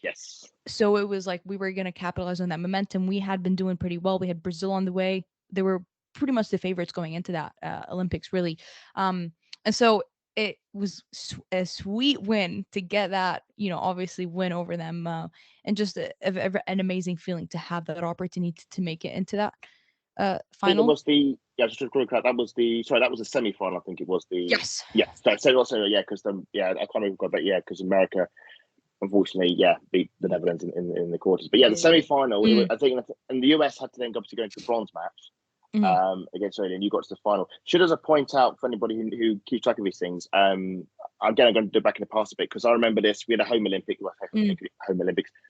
Yes. So it was like we were going to capitalize on that momentum. We had been doing pretty well. We had Brazil on the way. They were pretty much the favorites going into that Olympics, really. And so it was a sweet win to get that, obviously win over them, and just an amazing feeling to have that opportunity to make it into that final. It was just to correct that was that was a semi-final. I think it was yes. So also because I can't remember that because America unfortunately beat the Netherlands in the quarters. But the semi-final, I think, and the US had to then obviously go into the bronze match against Australia, and you got to the final. Should as a point out for anybody who keeps track of these things, again, I'm going to do back in the past a bit because I remember this. We had a home Olympics,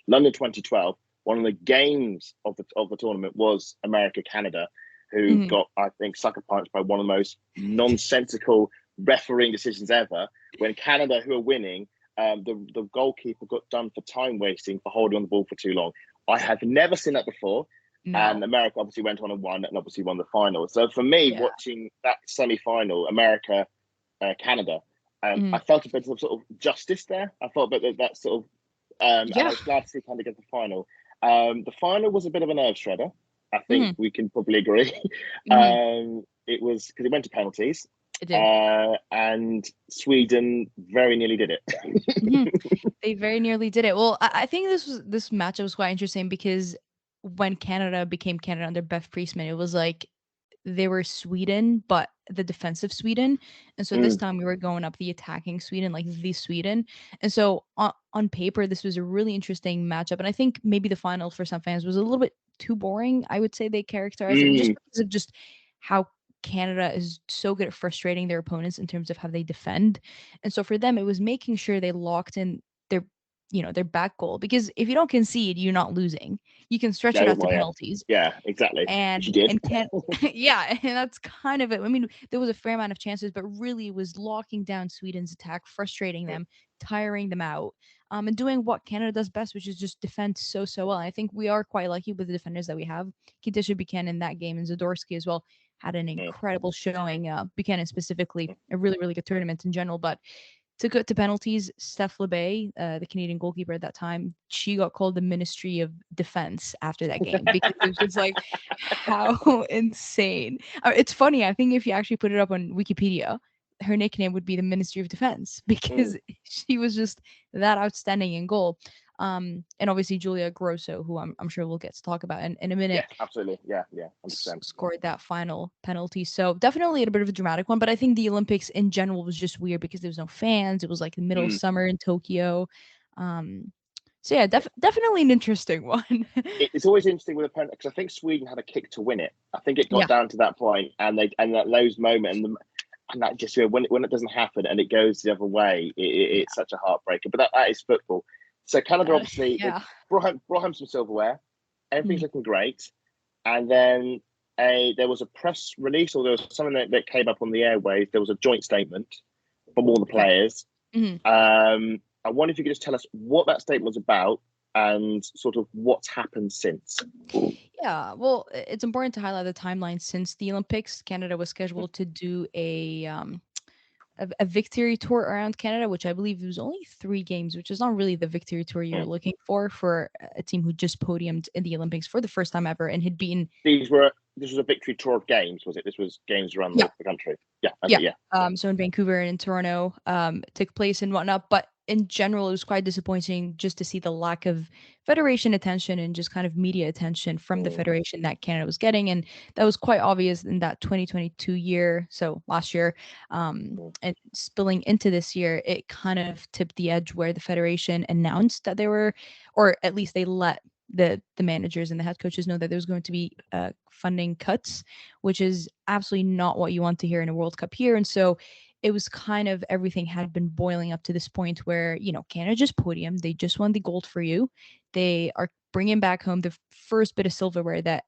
London 2012. One of the games of the tournament was America-Canada, who got, I think, sucker punched by one of the most nonsensical refereeing decisions ever. When Canada, who are winning, the goalkeeper got done for time wasting for holding on the ball for too long. I have never seen that before. No. And America obviously went on and won, and obviously won the final. So for me, watching that semi-final, America, Canada, I felt a bit of sort of justice there. I felt a bit that sort of, and I was glad to see Canada get the final. The final was a bit of a nerve shredder. I think we can probably agree. It was because it went to penalties. It did. And Sweden very nearly did it. They very nearly did it. Well, I think this matchup was quite interesting because when Canada became Canada under Bev Priestman, it was like they were Sweden, but the defensive Sweden. And so this time we were going up the attacking Sweden, like the Sweden. And so on paper, this was a really interesting matchup. And I think maybe the final for some fans was a little bit too boring. I would say they characterized it just because of just how Canada is so good at frustrating their opponents in terms of how they defend. And so for them, it was making sure they locked in their back goal, because if you don't concede, you're not losing. You can stretch it out to penalties. Yeah, exactly. And and that's kind of it. I mean, there was a fair amount of chances, but really it was locking down Sweden's attack, frustrating them, tiring them out, and doing what Canada does best, which is just defend so well. And I think we are quite lucky with the defenders that we have. Katisha Buchanan in that game, and Zadorsky as well had an incredible showing. Buchanan specifically, a really, really good tournament in general, but to go to penalties. Steph LeBay, the Canadian goalkeeper at that time, she got called the Ministry of Defense after that game because it was just like, how insane. It's funny. I think if you actually put it up on Wikipedia, her nickname would be the Ministry of Defense because she was just that outstanding in goal. And obviously Julia Grosso, who I'm sure we'll get to talk about in a minute. Yeah, absolutely. Yeah, 100%. Scored that final penalty. So definitely a bit of a dramatic one, but I think the Olympics in general was just weird because there was no fans. It was like the middle of summer in Tokyo. So yeah, definitely an interesting one. It's always interesting with a penalty because I think Sweden had a kick to win it. I think it got down to that point, and that Lowe's moment, and that just when it doesn't happen and it goes the other way, it's such a heartbreaker. But that is football. So Canada obviously brought home some silverware. Everything's looking great, and then there was a press release, or there was something that came up on the airwaves. There was a joint statement from all the players. I wonder if you could just tell us what that statement was about and sort of what's happened since. Yeah, well, it's important to highlight the timeline since the Olympics. Canada was scheduled to do a victory tour around Canada, which I believe was only 3 games, which is not really the victory tour you're looking for a team who just podiumed in the Olympics for the first time ever and had beaten. This was a victory tour of games, was it? This was games around the country. Yeah. Okay, yeah. So in Vancouver and in Toronto, took place and whatnot, but in general, it was quite disappointing just to see the lack of federation attention and just kind of media attention from the federation that Canada was getting. And that was quite obvious in that 2022 year. So last year, and spilling into this year, it kind of tipped the edge where the federation announced that they were, or at least they let the managers and the head coaches know that there's going to be funding cuts, which is absolutely not what you want to hear in a World Cup year. And so it was kind of everything had been boiling up to this point where, Canada just podium. They just won the gold for you. They are bringing back home the first bit of silverware that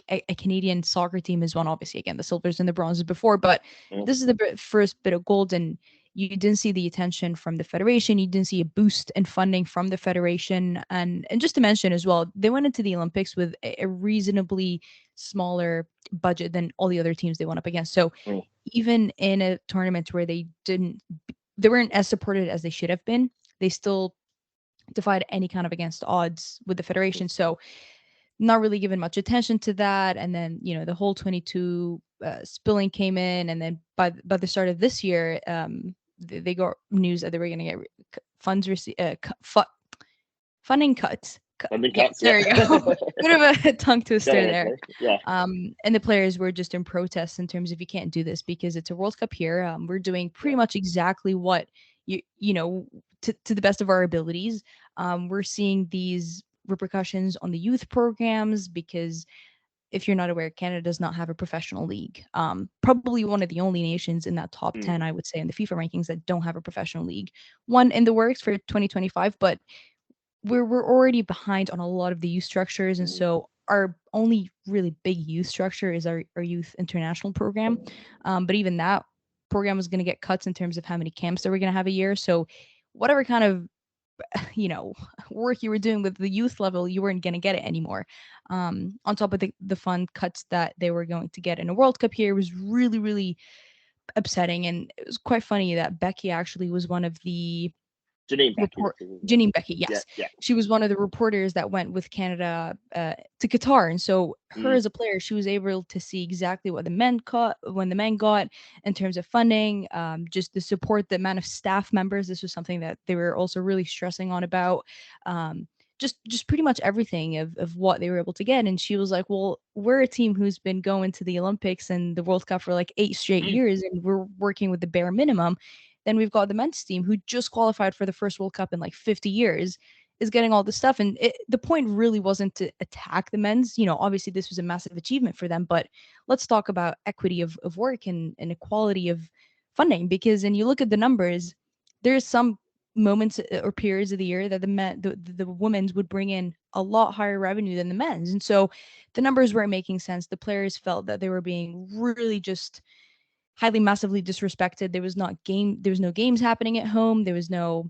a Canadian soccer team has won. Obviously, again, the silvers and the bronzes before, but this is the first bit of gold. And you didn't see the attention from the federation. You didn't see a boost in funding from the federation. And just to mention as well, they went into the Olympics with a reasonably smaller budget than all the other teams they went up against. So even in a tournament where they weren't as supported as they should have been, they still defied any kind of against odds with the federation. So not really given much attention to that. And then, the whole 22 spilling came in. And then by the start of this year, they got news that they were going to get funding cuts. Funding cuts, there you go. Bit of a tongue twister there. Yeah. And the players were just in protest in terms of you can't do this because it's a World Cup here. We're doing pretty much exactly what to the best of our abilities. We're seeing these repercussions on the youth programs because if you're not aware, Canada does not have a professional league. Probably one of the only nations in that top 10, I would say, in the FIFA rankings that don't have a professional league. One in the works for 2025, but we're already behind on a lot of the youth structures. And so our only really big youth structure is our youth international program. But even that program is going to get cuts in terms of how many camps that we're going to have a year. So whatever kind of work you were doing with the youth level, you weren't going to get it anymore. On top of the fund cuts that they were going to get in a World Cup here was really, really upsetting. And it was quite funny that Becky actually was one of the Janine Becky, yes. Yeah. She was one of the reporters that went with Canada to Qatar. And so her as a player, she was able to see exactly what the men got in terms of funding, just the support, the amount of staff members. This was something that they were also really stressing on about. Just pretty much everything of what they were able to get. And she was like, well, we're a team who's been going to the Olympics and the World Cup for like 8 straight years, and we're working with the bare minimum. Then we've got the men's team who just qualified for the first World Cup in like 50 years is getting all this stuff. And the point really wasn't to attack the men's. Obviously this was a massive achievement for them, but let's talk about equity of work and equality of funding, because when you look at the numbers, there's some moments or periods of the year that the women's would bring in a lot higher revenue than the men's. And so the numbers weren't making sense. The players felt that they were being really just highly massively disrespected. There was no games happening at home. There was no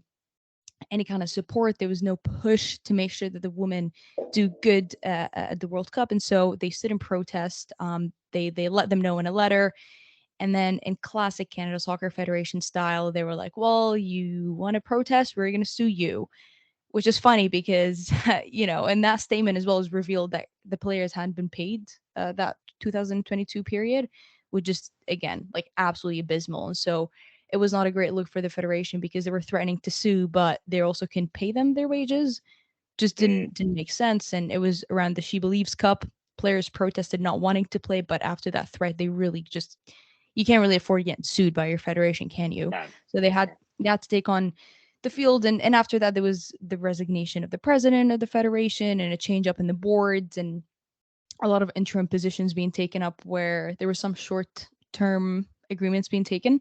any kind of support. There was no push to make sure that the women do good at the World Cup. And so they stood in protest. They let them know in a letter. And then in classic Canada Soccer Federation style, they were like, well, you want to protest? We're going to sue you, which is funny because, and that statement as well is revealed that the players hadn't been paid that 2022 period, which just, again, like absolutely abysmal. And so it was not a great look for the Federation because they were threatening to sue, but they also can pay them their wages. Just didn't make sense. And it was around the She Believes Cup. Players protested not wanting to play, but after that threat, they really just, you can't really afford getting sued by your federation, can you? No. So they had to take on the field, and after that there was the resignation of the president of the federation and a change up in the boards and a lot of interim positions being taken up where there were some short-term agreements being taken.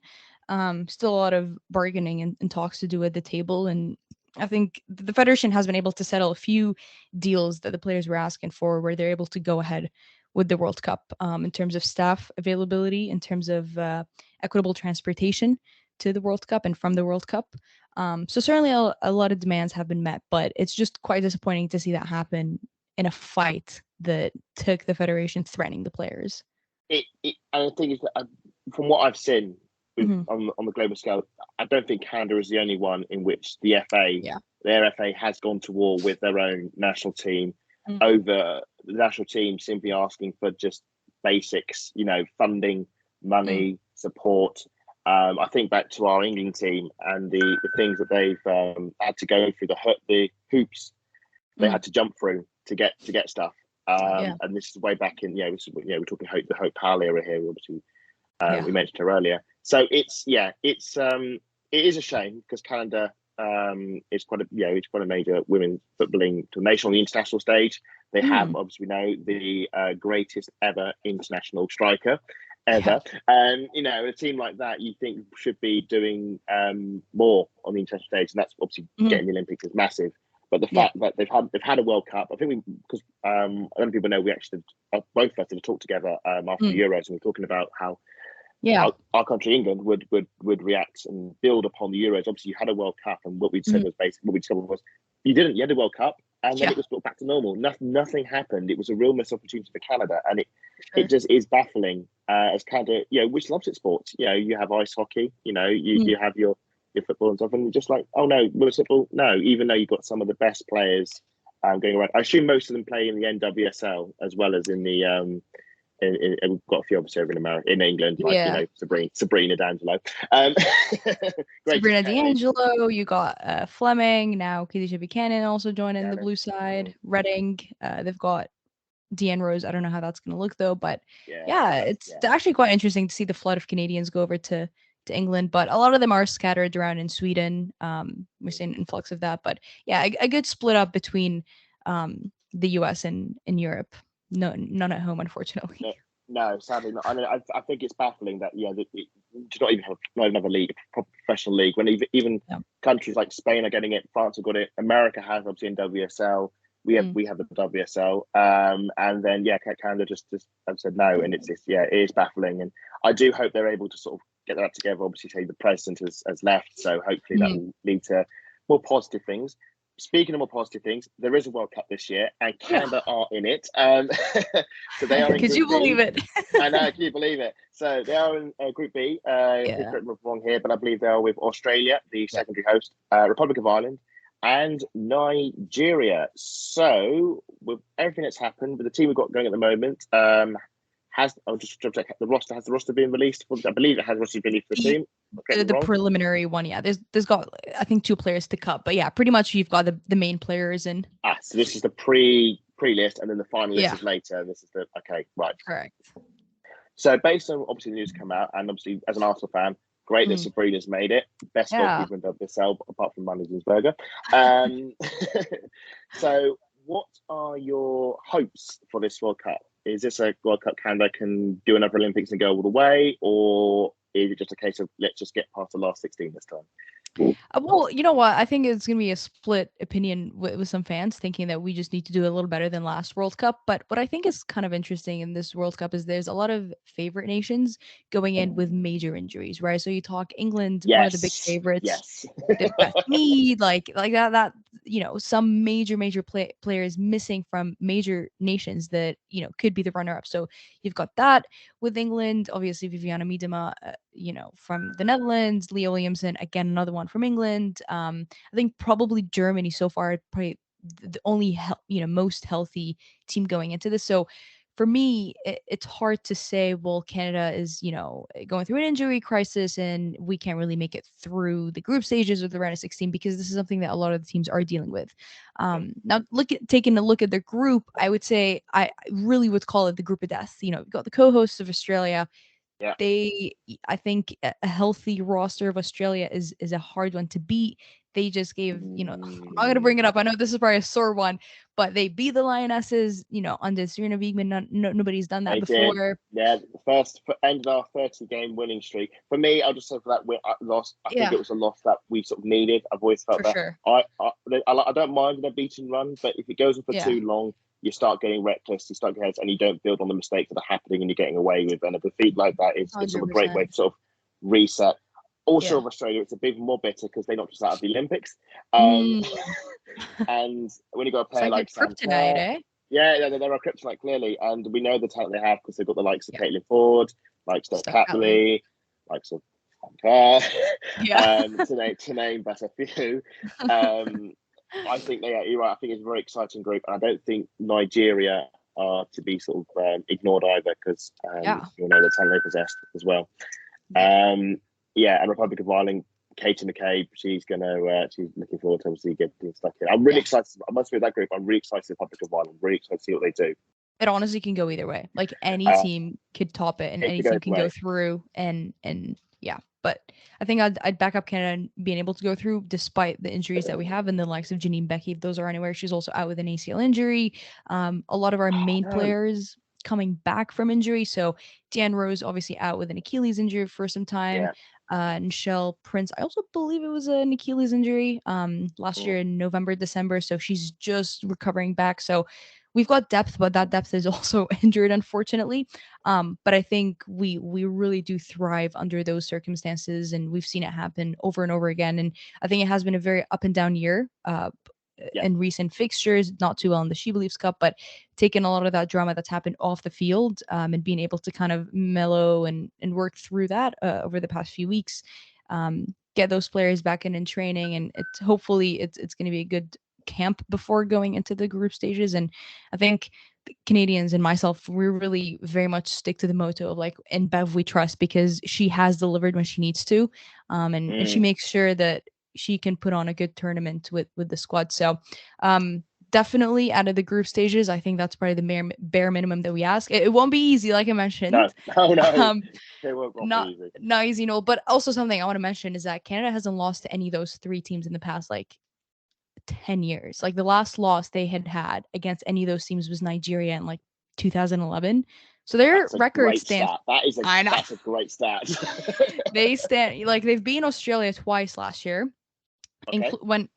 Still a lot of bargaining and talks to do at the table, and I think the federation has been able to settle a few deals that the players were asking for, where they're able to go ahead with the World Cup in terms of staff availability, in terms of equitable transportation to the World Cup and from the World Cup. So certainly a lot of demands have been met, but it's just quite disappointing to see that happen in a fight that took the federation threatening the players. And the thing is that from what I've seen on the global scale, I don't think Canada is the only one in which the FA, their FA has gone to war with their own national team over the national team simply asking for just basics, funding, money, support. I think back to our England team and the things that they've had to go through, the hoops they had to jump through to get stuff. And this is way back in, we're talking the Hope Powell era here, obviously. We mentioned her earlier. So it is a shame because Canada is quite a major women's footballing to national and international stage. They have, obviously, the greatest ever international striker ever. And, a team like that, you think should be doing more on the international stage. And that's obviously getting the Olympics is massive. But the fact that they've had a World Cup, I think because a lot of people know we actually both of us did a talk together after the Euros, and we're talking about how our country, England, would react and build upon the Euros. Obviously, you had a World Cup, and what we discovered was you had a World Cup, and then it was brought back to normal. Nothing happened. It was a real missed opportunity for Canada, and it just is baffling as Canada, which loves its sports. You have ice hockey, you have your football and stuff, and you're just like, oh no, women's football, no. Even though you've got some of the best players going around, I assume most of them play in the NWSL as well as in the and we've got a few obviously over in America, in England, like Sabrina D'Angelo, Sabrina D'Angelo. You got Fleming now. Khadija Buchanan also joining the blue side. Reading, they've got Deanne Rose. I don't know how that's going to look though, but it's actually quite interesting to see the flood of Canadians go over to England, but a lot of them are scattered around in Sweden. We're seeing an influx of that, but a good split up between the US and Europe. No, none at home, unfortunately. No, sadly not. I mean, I think it's baffling that to not even have a league, a proper professional league, when even countries like Spain are getting it, France have got it, America has obviously in WSL. We have the WSL, and then Canada just have said no, and it is baffling, and I do hope they're able to sort of get that together. Obviously, say the president has left, so hopefully that will lead to more positive things. Speaking of more positive things, there is a World Cup this year, and Canada are in it. So they are in Group B. Could you believe it? I know, can you believe it? So they are in Group B. Correct me if I'm wrong here, but I believe they are with Australia, the secondary host, Republic of Ireland, and Nigeria. So with everything that's happened, with the team we've got going at the moment, I'll just check the roster. Has the roster been released? I believe it has roster been released for the team. The preliminary one, There's got, I think, 2 players to cut, but pretty much you've got the main players in. So this is the pre-list, and then the final list is later. This is the right. Correct. So based on obviously the news come out, and obviously as an Arsenal fan, great that Sabrina's made it. Best goalkeeper in WSL, apart from Managensberger. So what are your hopes for this World Cup? Is this a World Cup Canada can do another Olympics and go all the way, or is it just a case of let's just get past the last 16 this time? Well, you know what? I think it's going to be a split opinion with some fans thinking that we just need to do a little better than last World Cup. But what I think is kind of interesting in this World Cup is there's a lot of favorite nations going in with major injuries, right? So you talk England, one of the big Yes, favorites. yes. They've got Mead, like that some major players missing from major nations that could be the runner up. So you've got that with England, obviously Viviana Miedema, from the Netherlands, Leah Williamson, again another one from England. I think probably Germany so far, probably the only most healthy team going into this. So for me, it's hard to say, well, Canada is, going through an injury crisis and we can't really make it through the group stages of the round of 16 because this is something that a lot of the teams are dealing with. Now, taking a look at their group, I would say I really would call it the group of death. You've got the co-hosts of Australia. Yeah. I think a healthy roster of Australia is a hard one to beat. They just gave, I'm not going to bring it up. I know this is probably a sore one, but they beat the Lionesses, under Serena Wiegman. Nobody's done that They before. did. Yeah, the first ended our 30-game winning streak. For me, I'll just say for that win, loss, I think it was a loss that we sort of needed. I've always felt For that. Sure. I don't mind a beating run, but if it goes on for too long, you start getting reckless, you start getting and you don't build on the mistakes that are happening and you're getting away with. And a defeat like that is sort of a great way to sort of reset. Also, of Australia, it's a bit more bitter because they knocked us out of the Olympics. And when you got a player like Sam kryptonite, eh? Yeah, they're a kryptonite clearly, and we know the talent they have because they've got the likes of Caitlin Ford, likes of Catley, likes of to name but a few. I think you're right. I think it's a very exciting group, and I don't think Nigeria are to be sort of ignored either because you know the talent they possess as well. And Republic of Ireland, Katie McCabe, she's looking forward to obviously getting stuck in. I'm really excited. I must be with that group. I'm really excited for Republic of Ireland. I'm really excited to see what they do. It honestly can go either way. Like any team could top it, and any team can go through. And yeah, but I think I'd back up Canada and being able to go through despite the injuries that we have, and the likes of Janine Becky. If those are anywhere, she's also out with an ACL injury. A lot of our main players coming back from injury. So Dan Rose obviously out with an Achilles injury for some time. Yeah. Nichelle Prince, I also believe it was an Achilles injury last year in November, December. So she's just recovering back. So we've got depth, but that depth is also injured, unfortunately. But I think we really do thrive under those circumstances, and we've seen it happen over and over again. And I think it has been a very up and down year in recent fixtures, not too well in the She Believes Cup, but taking a lot of that drama that's happened off the field and being able to kind of mellow and work through that over the past few weeks, get those players back in training, and hopefully it's going to be a good camp before going into the group stages. And I think Canadians and myself, we really very much stick to the motto of like, in Bev we trust, because she has delivered when she needs to, and she makes sure that she can put on a good tournament with the squad. So definitely out of the group stages, I think that's probably the bare minimum that we ask. It won't be easy, like I mentioned. No. It won't not easy. Not easy, no. But also something I want to mention is that Canada hasn't lost to any of those three teams in the past 10 years. Like the last loss they had against any of those teams was Nigeria in 2011. So their record stands. That's a great stat. They stand they've beaten Australia twice last year, when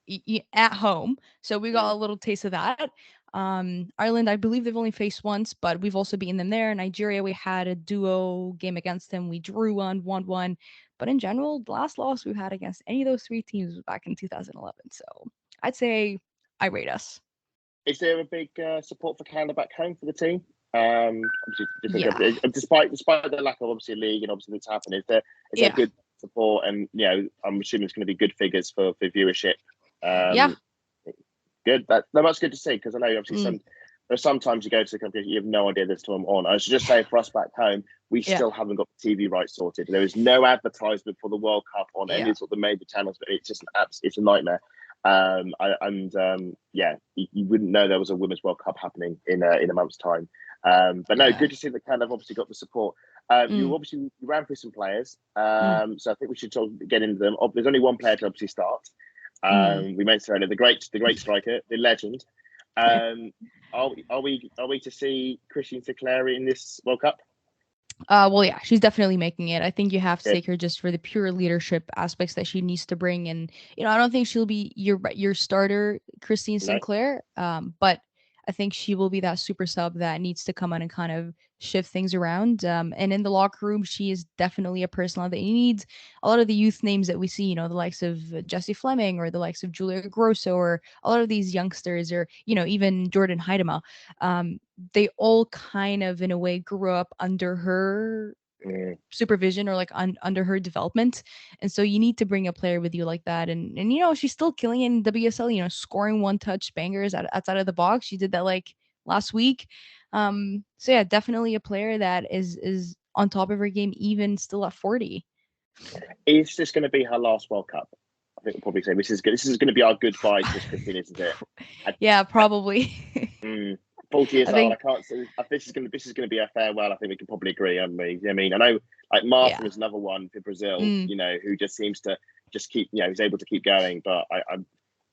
at home. So we got a little taste of that. Ireland, I believe they've only faced once, but we've also beaten them there. Nigeria, we had a duo game against them. We drew one, won one. But in general, the last loss we've had against any of those three teams was back in 2011. So I'd say I rate us. Is there a big support for Canada back home for the team? Despite the lack of obviously a league and obviously what's happened, is there good support? And I'm assuming it's going to be good figures for viewership. Good. That's good to see, because I know obviously sometimes you go to the country, you have no idea there's time on. I should just say, for us back home, we still haven't got the TV rights sorted. There is no advertisement for the World Cup on any of the major channels, but it's just it's a nightmare. You wouldn't know there was a Women's World Cup happening in a month's time. But no, good to see that Canada have obviously got the support. You ran through some players, so I think we should get into them. There's only one player to obviously start. We mentioned earlier the great striker, the legend. Are we to see Christian Sinclair in this World Cup? Well, yeah, she's definitely making it. I think you have to Good. take her just for the pure leadership aspects that she needs to bring. And I don't think she'll be your starter, Christine No. Sinclair. But I think she will be that super sub that needs to come on and kind of shift things around. And in the locker room, she is definitely a person that you need. A lot of the youth names that we see, the likes of Jessie Fleming or the likes of Julia Grosso, or a lot of these youngsters, or even Jordan Heidema. They all kind of in a way grew up under her supervision, or like under her development. And so you need to bring a player with you like that. And she's still killing it in WSL, scoring one touch bangers outside of the box. She did that like last week. So yeah, definitely a player that is on top of her game, even still at 40. Is this going to be her last World Cup? I think we'll probably say this is going to be our goodbye to Christine, isn't it? Yeah, probably. 40 years I old. think- I can't say this is going to be a farewell. I think we can probably agree, aren't we? I mean, I know like Martha is another one for Brazil, who just seems to just keep, who's able to keep going. But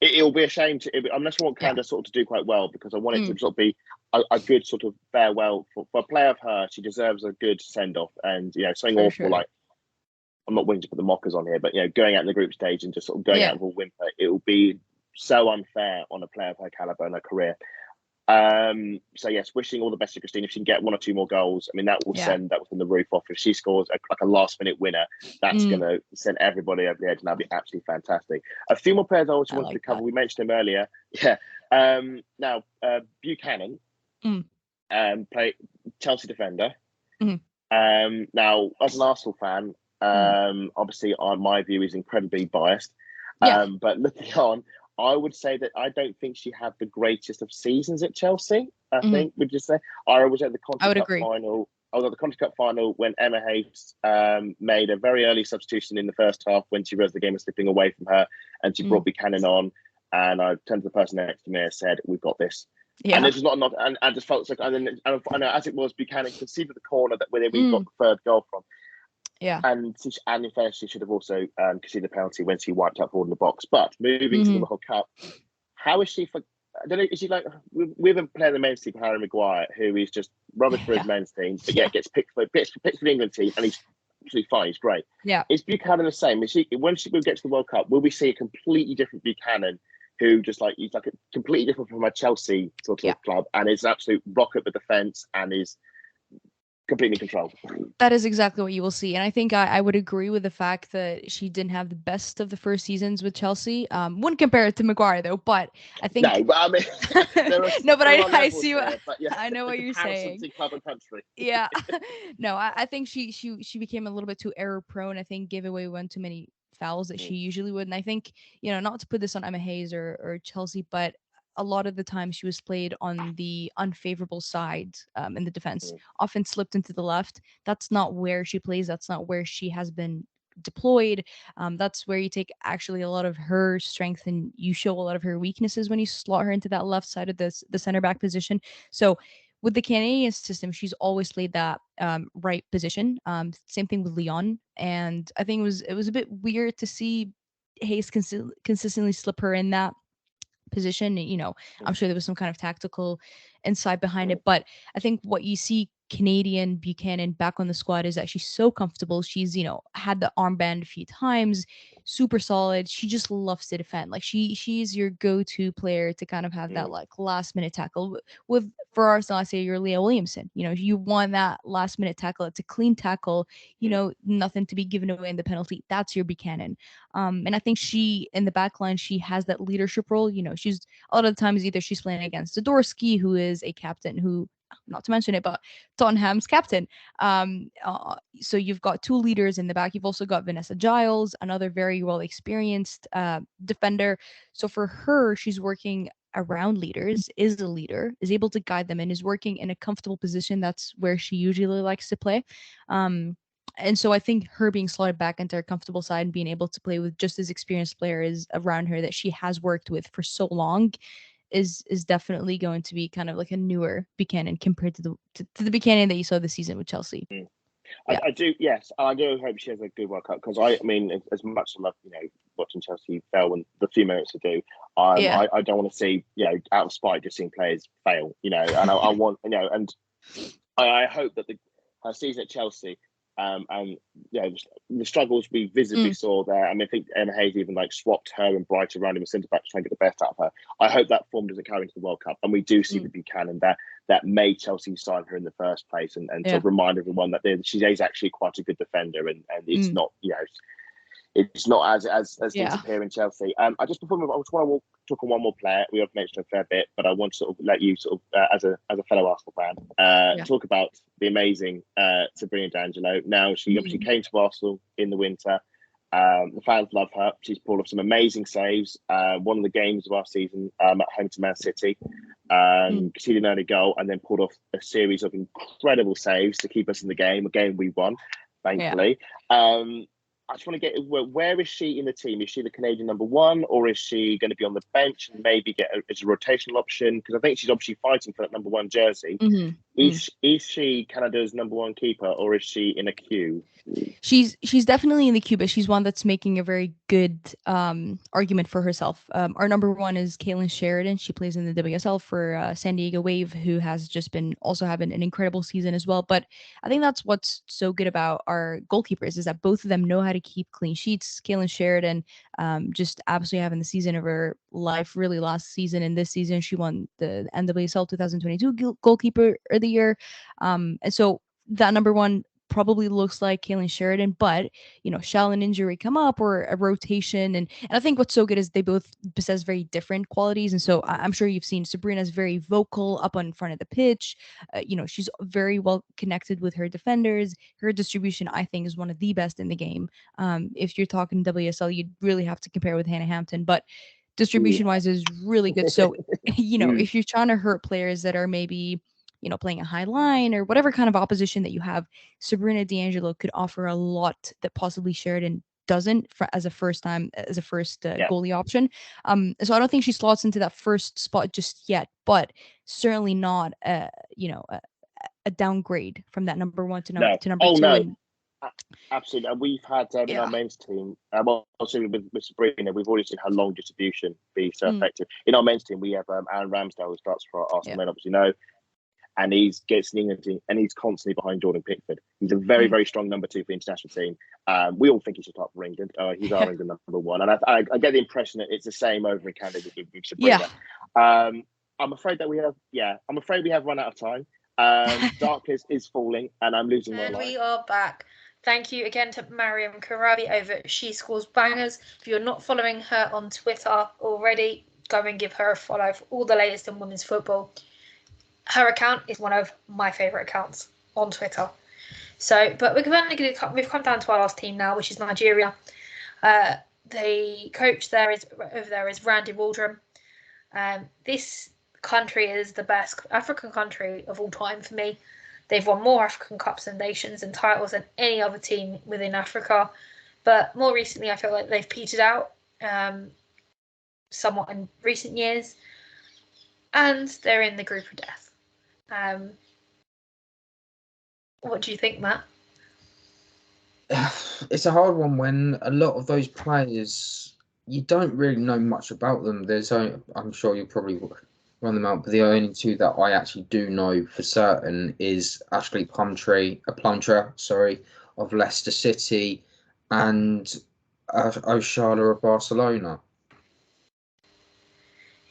it'll be a shame unless we want Canada sort of to do quite well, because I want it to sort of be a good sort of farewell for a player of her. She deserves a good send off, and something awful sure. like, I'm not willing to put the mockers on here, but going out in the group stage and just sort of going out with a whimper, it will be so unfair on a player of her caliber and her career. So yes, wishing all the best to Christine. If she can get one or two more goals, I mean, that will send the roof off. If she scores like a last minute winner, that's going to send everybody over the edge, and that'll be absolutely fantastic. A few more players I also wanted to cover. We mentioned him earlier. Yeah. Now Buchanan, play Chelsea defender. Now, as an Arsenal fan, obviously, my view is incredibly biased. But looking on, I would say that I don't think she had the greatest of seasons at Chelsea. I think, would you say? I was at the Conference Cup final. I was at the Conference Cup final when Emma Hayes made a very early substitution in the first half when she realised the game was slipping away from her, and she brought Buchanan on. And I turned to the person next to me and said, "We've got this." Yeah. And it was not, and I just felt like, and as it was, Buchanan conceded the corner that where we got the third goal from. Yeah. And in fairness, she should have also conceded the penalty when she wiped out forward in the box. But moving to the World Cup, how is she for? I don't know. Is she like we have a player in the men's team, Harry Maguire, who is just rubbish for his men's team, but gets picked for the England team, and he's absolutely fine. He's great. Yeah. Is Buchanan the same? Is she when she gets to the World Cup? Will we see a completely different Buchanan? Who just like he's like a completely different from a Chelsea sort of club, and is an absolute rocket with defence and is completely controlled. That is exactly what you will see. And I think I would agree with the fact that she didn't have the best of the first seasons with Chelsea. Wouldn't compare it to Maguire though, but I think no, but I mean no, but I see what I know what you're saying. Club and country. Yeah. No, I think she became a little bit too error prone. I think gave away one too many fouls that she usually would. And I think, not to put this on Emma Hayes or Chelsea, but a lot of the time she was played on the unfavorable side in the defense, often slipped into the left. That's not where she plays. That's not where she has been deployed. That's where you take actually a lot of her strength and you show a lot of her weaknesses when you slot her into that left side of the center back position. So with the Canadian system, she's always played that right position. Same thing with Leon. And I think it was a bit weird to see Hayes consistently slip her in that position. I'm sure there was some kind of tactical insight behind it, but I think what you see Canadian Buchanan back on the squad is that she's so comfortable. She's had the armband a few times, super solid. She just loves to defend. Like she's your go-to player to kind of have that like last minute tackle. With for Arsenal, I say you're Leah Williamson. You want that last minute tackle. It's a clean tackle. Nothing to be given away in the penalty. That's your Buchanan. And I think she in the back line, she has that leadership role. She's a lot of the times either she's playing against Zadorsky, who is a captain who, not to mention it, but Tottenham's captain. So you've got two leaders in the back. You've also got Vanessa Giles, another very well experienced defender. So for her, she's working around leaders, is a leader, is able to guide them, and is working in a comfortable position. That's where she usually likes to play. And so I think her being slotted back into her comfortable side and being able to play with just as experienced players around her that she has worked with for so long is definitely going to be kind of like a newer Buchanan compared to the Buchanan that you saw this season with Chelsea. Yeah. I do, yes. I do hope she has a good World Cup, because I mean, as much as I love, watching Chelsea fail when the few minutes to do, I don't want to see, out of spite, just seeing players fail, and I want, and I hope that her season at Chelsea. And the struggles we visibly saw there. I mean, I think Emma Hayes even like swapped her and Bright around in the centre back to try and get the best out of her. I hope that form doesn't carry into the World Cup, and we do see the Buchanan that made Chelsea sign her in the first place, and sort of remind everyone that she is actually quite a good defender, and it's not it's not as things appear in Chelsea. I just before I just want to talk on one more player. We have mentioned a fair bit, but I want to sort of let you sort of as a fellow Arsenal fan talk about the amazing Sabrina D'Angelo. Now she obviously came to Arsenal in the winter. The fans love her. She's pulled off some amazing saves. One of the games of our season at home to Man City, conceded an early goal and then pulled off a series of incredible saves to keep us in the game. A game we won, thankfully. I just want to get where is she in the team? Is she the Canadian number one, or is she going to be on the bench and maybe get as a rotational option? Because I think she's obviously fighting for that number one jersey. Is she Canada's number one keeper, or is she in a queue? She's definitely in the queue, but she's one that's making a very good argument for herself. Our number one is Kaylin Sheridan. She plays in the WSL for San Diego Wave, who has just been also having an incredible season as well. But I think that's what's so good about our goalkeepers is that both of them know how to keep clean sheets. Kaylin Sheridan just absolutely having the season of her life, really last season and this season. She won the NWSL 2022 goalkeeper of the year. And so that number one probably looks like Kaylin Sheridan, but shall an injury come up or a rotation, and I think what's so good is they both possess very different qualities, and so I'm sure you've seen Sabrina's very vocal up on front of the pitch. She's very well connected with her defenders. Her distribution, I think, is one of the best in the game. If you're talking WSL, you'd really have to compare with Hannah Hampton, but distribution wise is really good. So if you're trying to hurt players that are maybe playing a high line or whatever kind of opposition that you have, Sabrina D'Angelo could offer a lot that possibly Sheridan doesn't as a first goalie option. So I don't think she slots into that first spot just yet, but certainly not a downgrade from that number one to number two. No. And absolutely. And we've had in our men's team, also with Sabrina, we've already seen her long distribution be so effective. In our men's team, we have Aaron Ramsdale, who starts for Arsenal, men obviously know. And he gets an England team, and he's constantly behind Jordan Pickford. He's a very, very strong number two for the international team. We all think he should start for England. He's our England number one. And I get the impression that it's the same over in Canada with Sabrina. I'm afraid we have run out of time. Darkness is falling, and I'm losing my life. We are back. Thank you again to Mariam Kourabi over at She Scores Bangers. If you're not following her on Twitter already, go and give her a follow for all the latest in women's football. Her account is one of my favourite accounts on Twitter. So, but we've come down to our last team now, which is Nigeria. The coach over there is Randy Waldrum. This country is the best African country of all time for me. They've won more African Cups and Nations and titles than any other team within Africa. But more recently, I feel like they've petered out somewhat in recent years. And they're in the group of death. What do you think, Matt? It's a hard one when a lot of those players, you don't really know much about them. I'm sure you'll probably run them out, but the only two that I actually do know for certain is Ashley Plumtree of Leicester City and Oshala of Barcelona.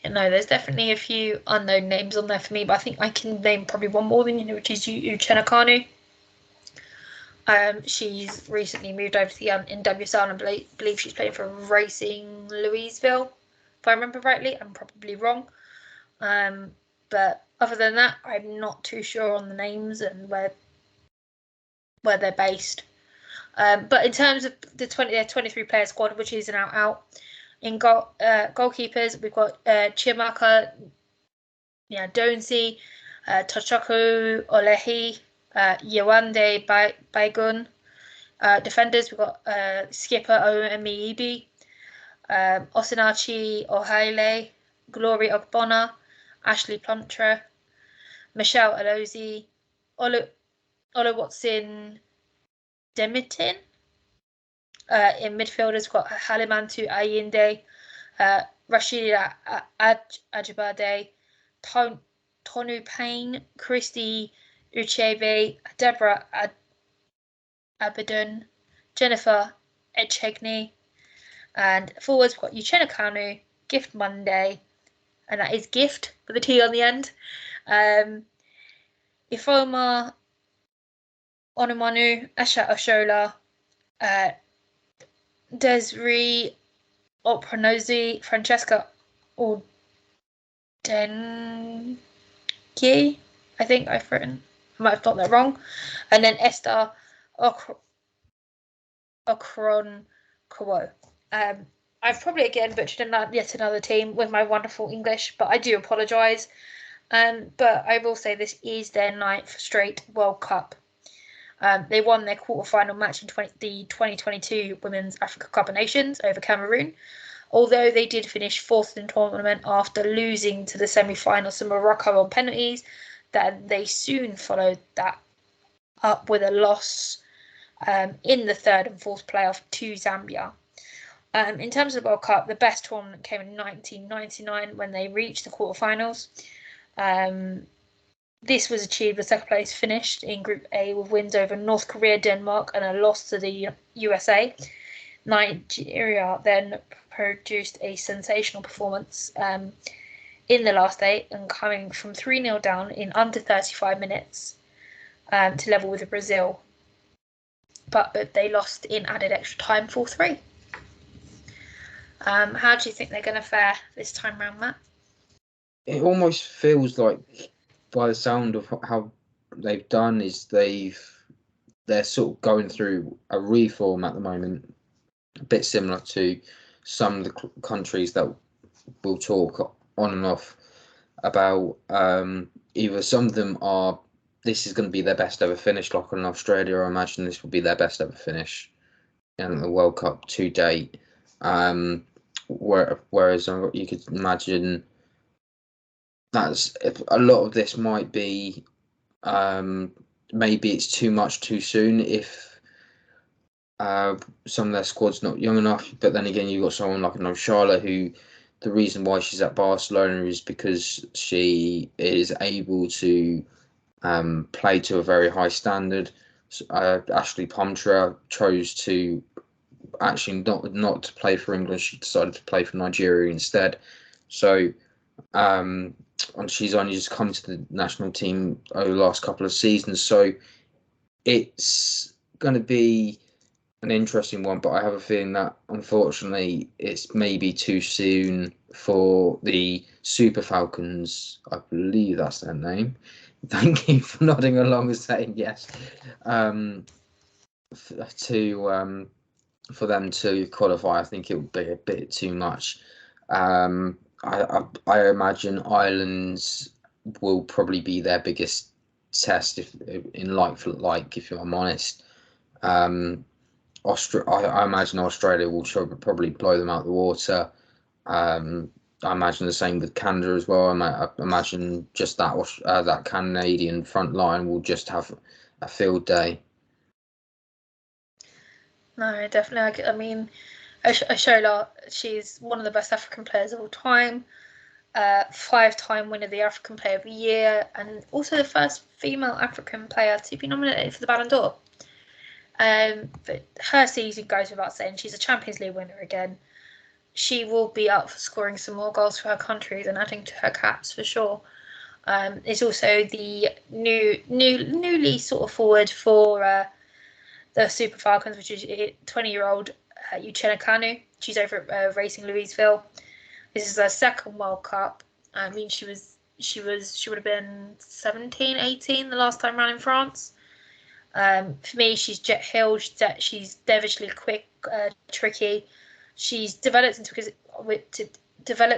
No, there's definitely a few unknown names on there for me, but I think I can name probably one more than which is Uchenna Kanu. She's recently moved over to the NWSL, and I believe she's playing for Racing Louisville, if I remember rightly. I'm probably wrong. But other than that, I'm not too sure on the names and where they're based. But in terms of their 23-player squad, which is an out. In goalkeepers, we've got Chiamaka Donzi, Tochaku Olehi, Yewande Baigun. Defenders, we've got skipper Oemiibi, Osinachi Ohaile, Glory Ogbonna, Ashley Plumtree, Michelle Alozi, Oluwatsin Demitin. In midfielders, we've got Halimantu Ayinde, Rashida Ajibade, Tonu Payne, Christy Uchebe, Deborah Abidun, Jennifer Echegni, and forwards we've got Uchenna Kanu, Gift Monday, and that is Gift with a T on the end. Ifoma Onumanu, Asha Oshola, Desiree Opranozi, Francesca Ordenki, I think I've written. I might have got that wrong. And then Esther Okron Kowo. I've probably again butchered yet another team with my wonderful English, but I do apologise. But I will say this is their 9th straight World Cup. They won their quarter-final match in the 2022 Women's Africa Cup of Nations over Cameroon, although they did finish 4th in the tournament after losing to the semi-finals to Morocco on penalties. That they soon followed that up with a loss in the 3rd and 4th playoff to Zambia. In terms of the World Cup, the best tournament came in 1999 when they reached the quarterfinals. This was achieved with second place finished in Group A with wins over North Korea, Denmark, and a loss to the USA. Nigeria then produced a sensational performance in the last 8 and coming from 3-0 down in under 35 minutes to level with Brazil. But they lost in added extra time 4-3. How do you think they're going to fare this time round, Matt? It almost feels like, by the sound of how they've done, is they're sort of going through a reform at the moment, a bit similar to some of the countries that we'll talk on and off about. Either some of them are, this is going to be their best ever finish, like in Australia. I imagine this will be their best ever finish in the World Cup to date. Whereas you could imagine that's a lot of this might be maybe it's too much too soon if some of their squad's not young enough. But then again, you've got someone like Oshola, who the reason why she's at Barcelona is because she is able to play to a very high standard. Ashley Plumtree chose to actually not to play for England. She decided to play for Nigeria instead. So and she's only just come to the national team over the last couple of seasons. So it's going to be an interesting one, but I have a feeling that unfortunately it's maybe too soon for the Super Falcons. I believe that's their name. Thank you for nodding along and saying yes. For them to qualify, I think it would be a bit too much. I imagine Ireland's will probably be their biggest test if I'm honest. I imagine Australia will probably blow them out of the water. I imagine the same with Canada as well. I imagine just that Canadian front line will just have a field day. No, definitely. I mean, Oshola, she's one of the best African players of all time. 5-time winner of the African Player of the Year, and also the first female African player to be nominated for the Ballon d'Or. But her season goes without saying. She's a Champions League winner again. She will be up for scoring some more goals for her country and adding to her caps for sure. It's also the newly sort of forward for the Super Falcons, which is 20-year-old Uchenna Kanu. She's over at Racing Louisville. This is her second World Cup. I mean, she would have been 17, 18 the last time around in France. For me, she's jet hill. She's devilishly quick, tricky. She's developed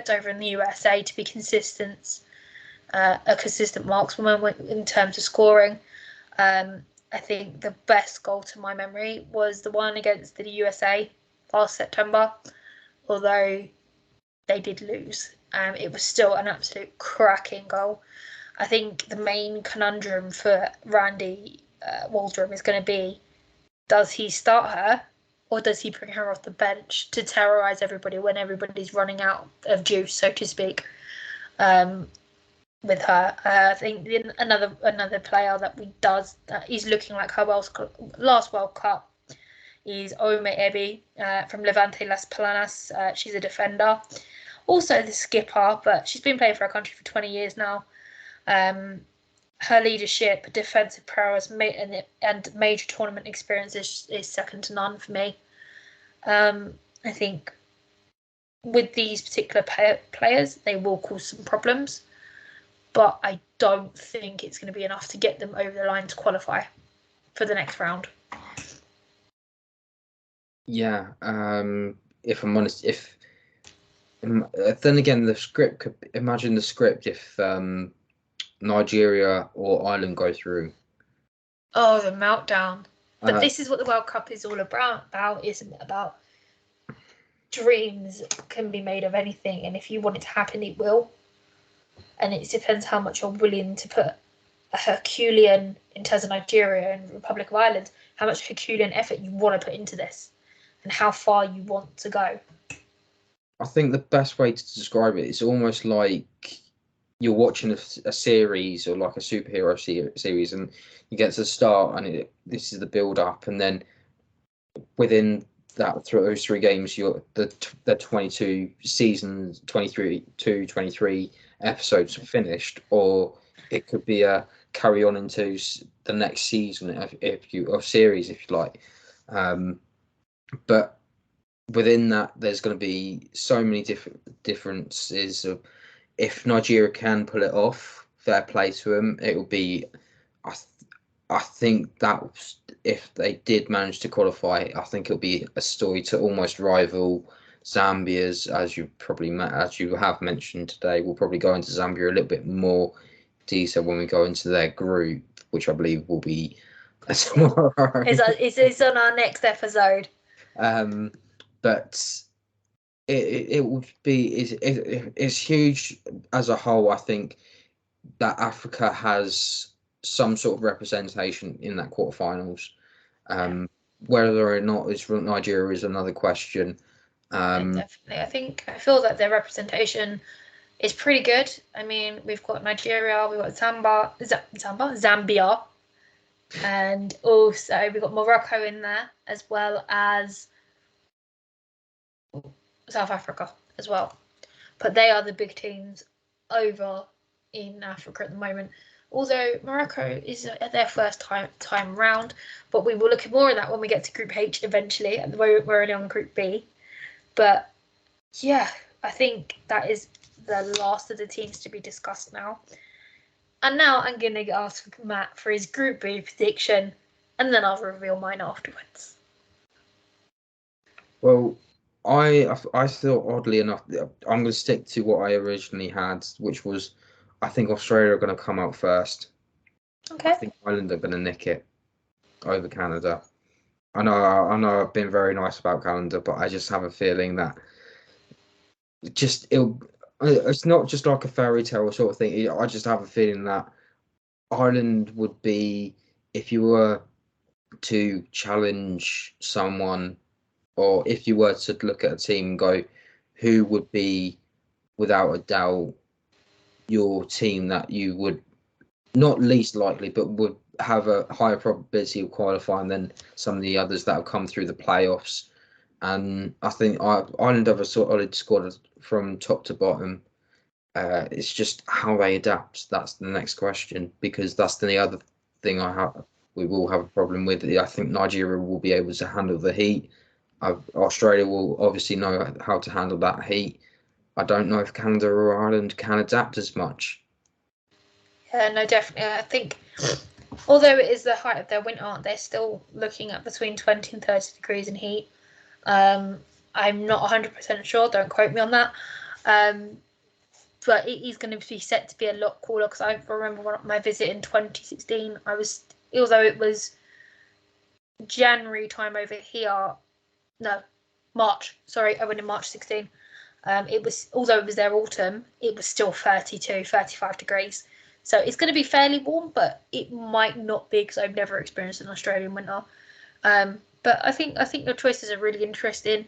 over in the USA to be consistent, a consistent markswoman in terms of scoring. I think the best goal to my memory was the one against the USA last September, although they did lose. It was still an absolute cracking goal. I think the main conundrum for Randy Waldrum is going to be, does he start her or does he bring her off the bench to terrorise everybody when everybody's running out of juice, so to speak? with her. I think another player that is looking like her last World Cup is Ome Ebi from Levante Las Planas. She's a defender, also the skipper, but she's been playing for her country for 20 years now. Her leadership, defensive prowess, and major tournament experience is second to none for me. I think with these particular players, they will cause some problems, but I don't think it's going to be enough to get them over the line to qualify for the next round. Yeah, if I'm honest, then again, the script could imagine the script if Nigeria or Ireland go through. Oh, the meltdown! But this is what the World Cup is all about, isn't it? About dreams can be made of anything, and if you want it to happen, it will. And it depends how much you're willing to put a Herculean, in terms of Nigeria and Republic of Ireland, how much Herculean effort you want to put into this, and how far you want to go. I think the best way to describe it is almost like you're watching a series or like a superhero series, and you get to the start, and this is the build up, and then within those 3 games, the 22 seasons, 23 episodes finished, or it could be a carry on into the next season of series, if you like. But within that, there's going to be so many differences of, if Nigeria can pull it off, fair play to them. It will be, I think that if they did manage to qualify, I think it'll be a story to almost rival Zambia's, as you have mentioned today. We'll probably go into Zambia a little bit more detail when we go into their group, which I believe will be tomorrow. It's on our next episode. But it would be it's huge as a whole. I think that Africa has some sort of representation in that quarterfinals. Whether or not it's Nigeria is another question. Definitely, I feel that their representation is pretty good. I mean, we've got Nigeria, we've got Zambia, and also we've got Morocco in there, as well as South Africa as well. But they are the big teams over in Africa at the moment. Although Morocco is at their first time round, but we will look at more of that when we get to Group H eventually. At the moment, we're only on Group B. But yeah, I think that is the last of the teams to be discussed now. And now I'm going to ask Matt for his Group B prediction, and then I'll reveal mine afterwards. Well, I thought, oddly enough, I'm going to stick to what I originally had, which was, I think Australia are going to come out first. Okay. I think Ireland are going to nick it over Canada. I know I've been very nice about Canada, but I just have a feeling that it's not just like a fairy tale sort of thing. I just have a feeling that Ireland would be, if you were to challenge someone, or if you were to look at a team and go, who would be, without a doubt, your team that you would, not least likely, but would have a higher probability of qualifying than some of the others that have come through the playoffs. And I think Ireland have a solid squad from top to bottom. It's just how they adapt. That's the next question, because that's the other thing we will have a problem with. I think Nigeria will be able to handle the heat. Australia will obviously know how to handle that heat. I don't know if Canada or Ireland can adapt as much. Yeah, no, definitely. I think, although it is the height of their winter, they're still looking at between 20 and 30 degrees in heat. I'm not 100% sure, don't quote me on that. But it is going to be set to be a lot cooler, because I remember my visit in 2016, although it was January time over here, no, March, sorry, I went in March 16. Although it was their autumn, it was still 32, 35 degrees. So it's going to be fairly warm, but it might not be, because I've never experienced an Australian winter. But I think your choices are really interesting.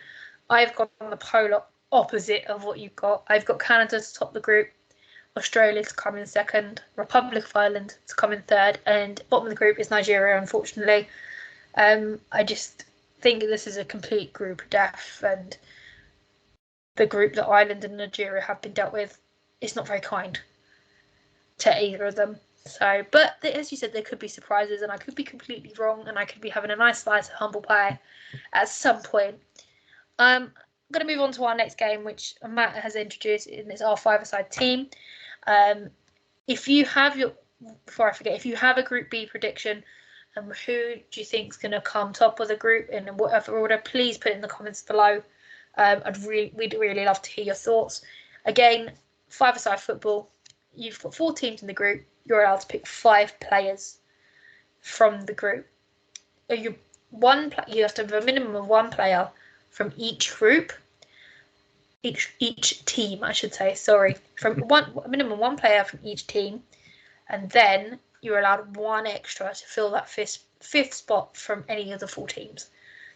I've gone on the polar opposite of what you've got. I've got Canada to top the group. Australia to come in second, Republic of Ireland to come in third, and bottom of the group is Nigeria, unfortunately. I just think this is a complete group of death, and the group that Ireland and Nigeria have been dealt with is not very kind to either of them. So, but as you said, there could be surprises, and I could be completely wrong, and I could be having a nice slice of humble pie at some point. I'm going to move on to our next game, which Matt has introduced, and it's our five-a-side team. If you have before I forget, if you have a Group B prediction, who do you think is going to come top of the group in whatever order, please put it in the comments below. We'd really love to hear your thoughts. Again, five-a-side football. You've got 4 teams in the group. You're allowed to pick 5 players from the group. You have to have a minimum of 1 player from each group. Each team, I should say. Sorry, from a minimum 1 player from each team, and then you're allowed 1 extra to fill that fifth spot from any of the 4 teams.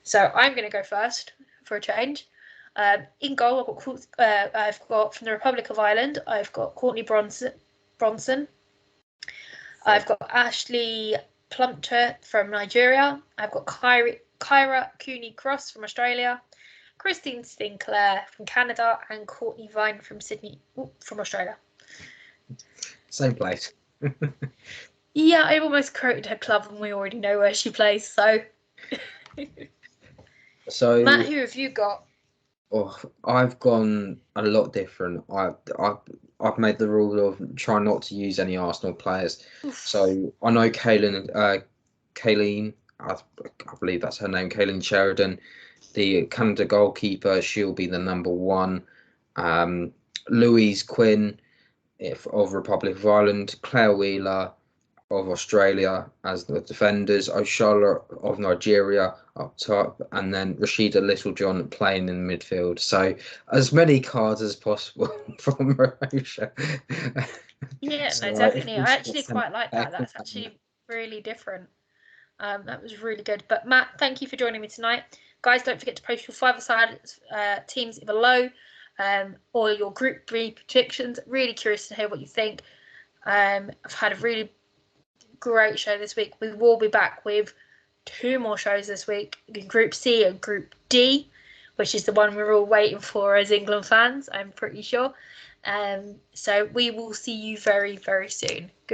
So I'm going to go first for a change. In goal, I've got from the Republic of Ireland, I've got Courtney Bronson. I've got Ashley Plumptre from Nigeria. I've got Kyra Cooney-Cross from Australia, Christine Sinclair from Canada, and Courtney Vine from from Australia. Same place. Yeah, I almost quoted her club, and we already know where she plays. So, Matt, who have you got? Oh, I've gone a lot different. I've made the rule of trying not to use any Arsenal players. Oof. So I know Kayleen, I believe that's her name, Kayleen Sheridan, the Canada goalkeeper. She'll be the number 1. Louise Quinn of Republic of Ireland, Claire Wheeler of Australia as the defenders, O'Shala of Nigeria up top, and then Rashida Littlejohn playing in the midfield. So as many cards as possible from Marosha. Yeah, So no, definitely. I actually quite like that. That's actually really different. That was really good. But Matt, thank you for joining me tonight. Guys, don't forget to post your five-a-side teams below, or your Group B predictions. Really curious to hear what you think. I've had a really great show this week. We will be back with 2 more shows this week, Group C and Group D, which is the one we're all waiting for as England fans, I'm pretty sure. So we will see you very, very soon.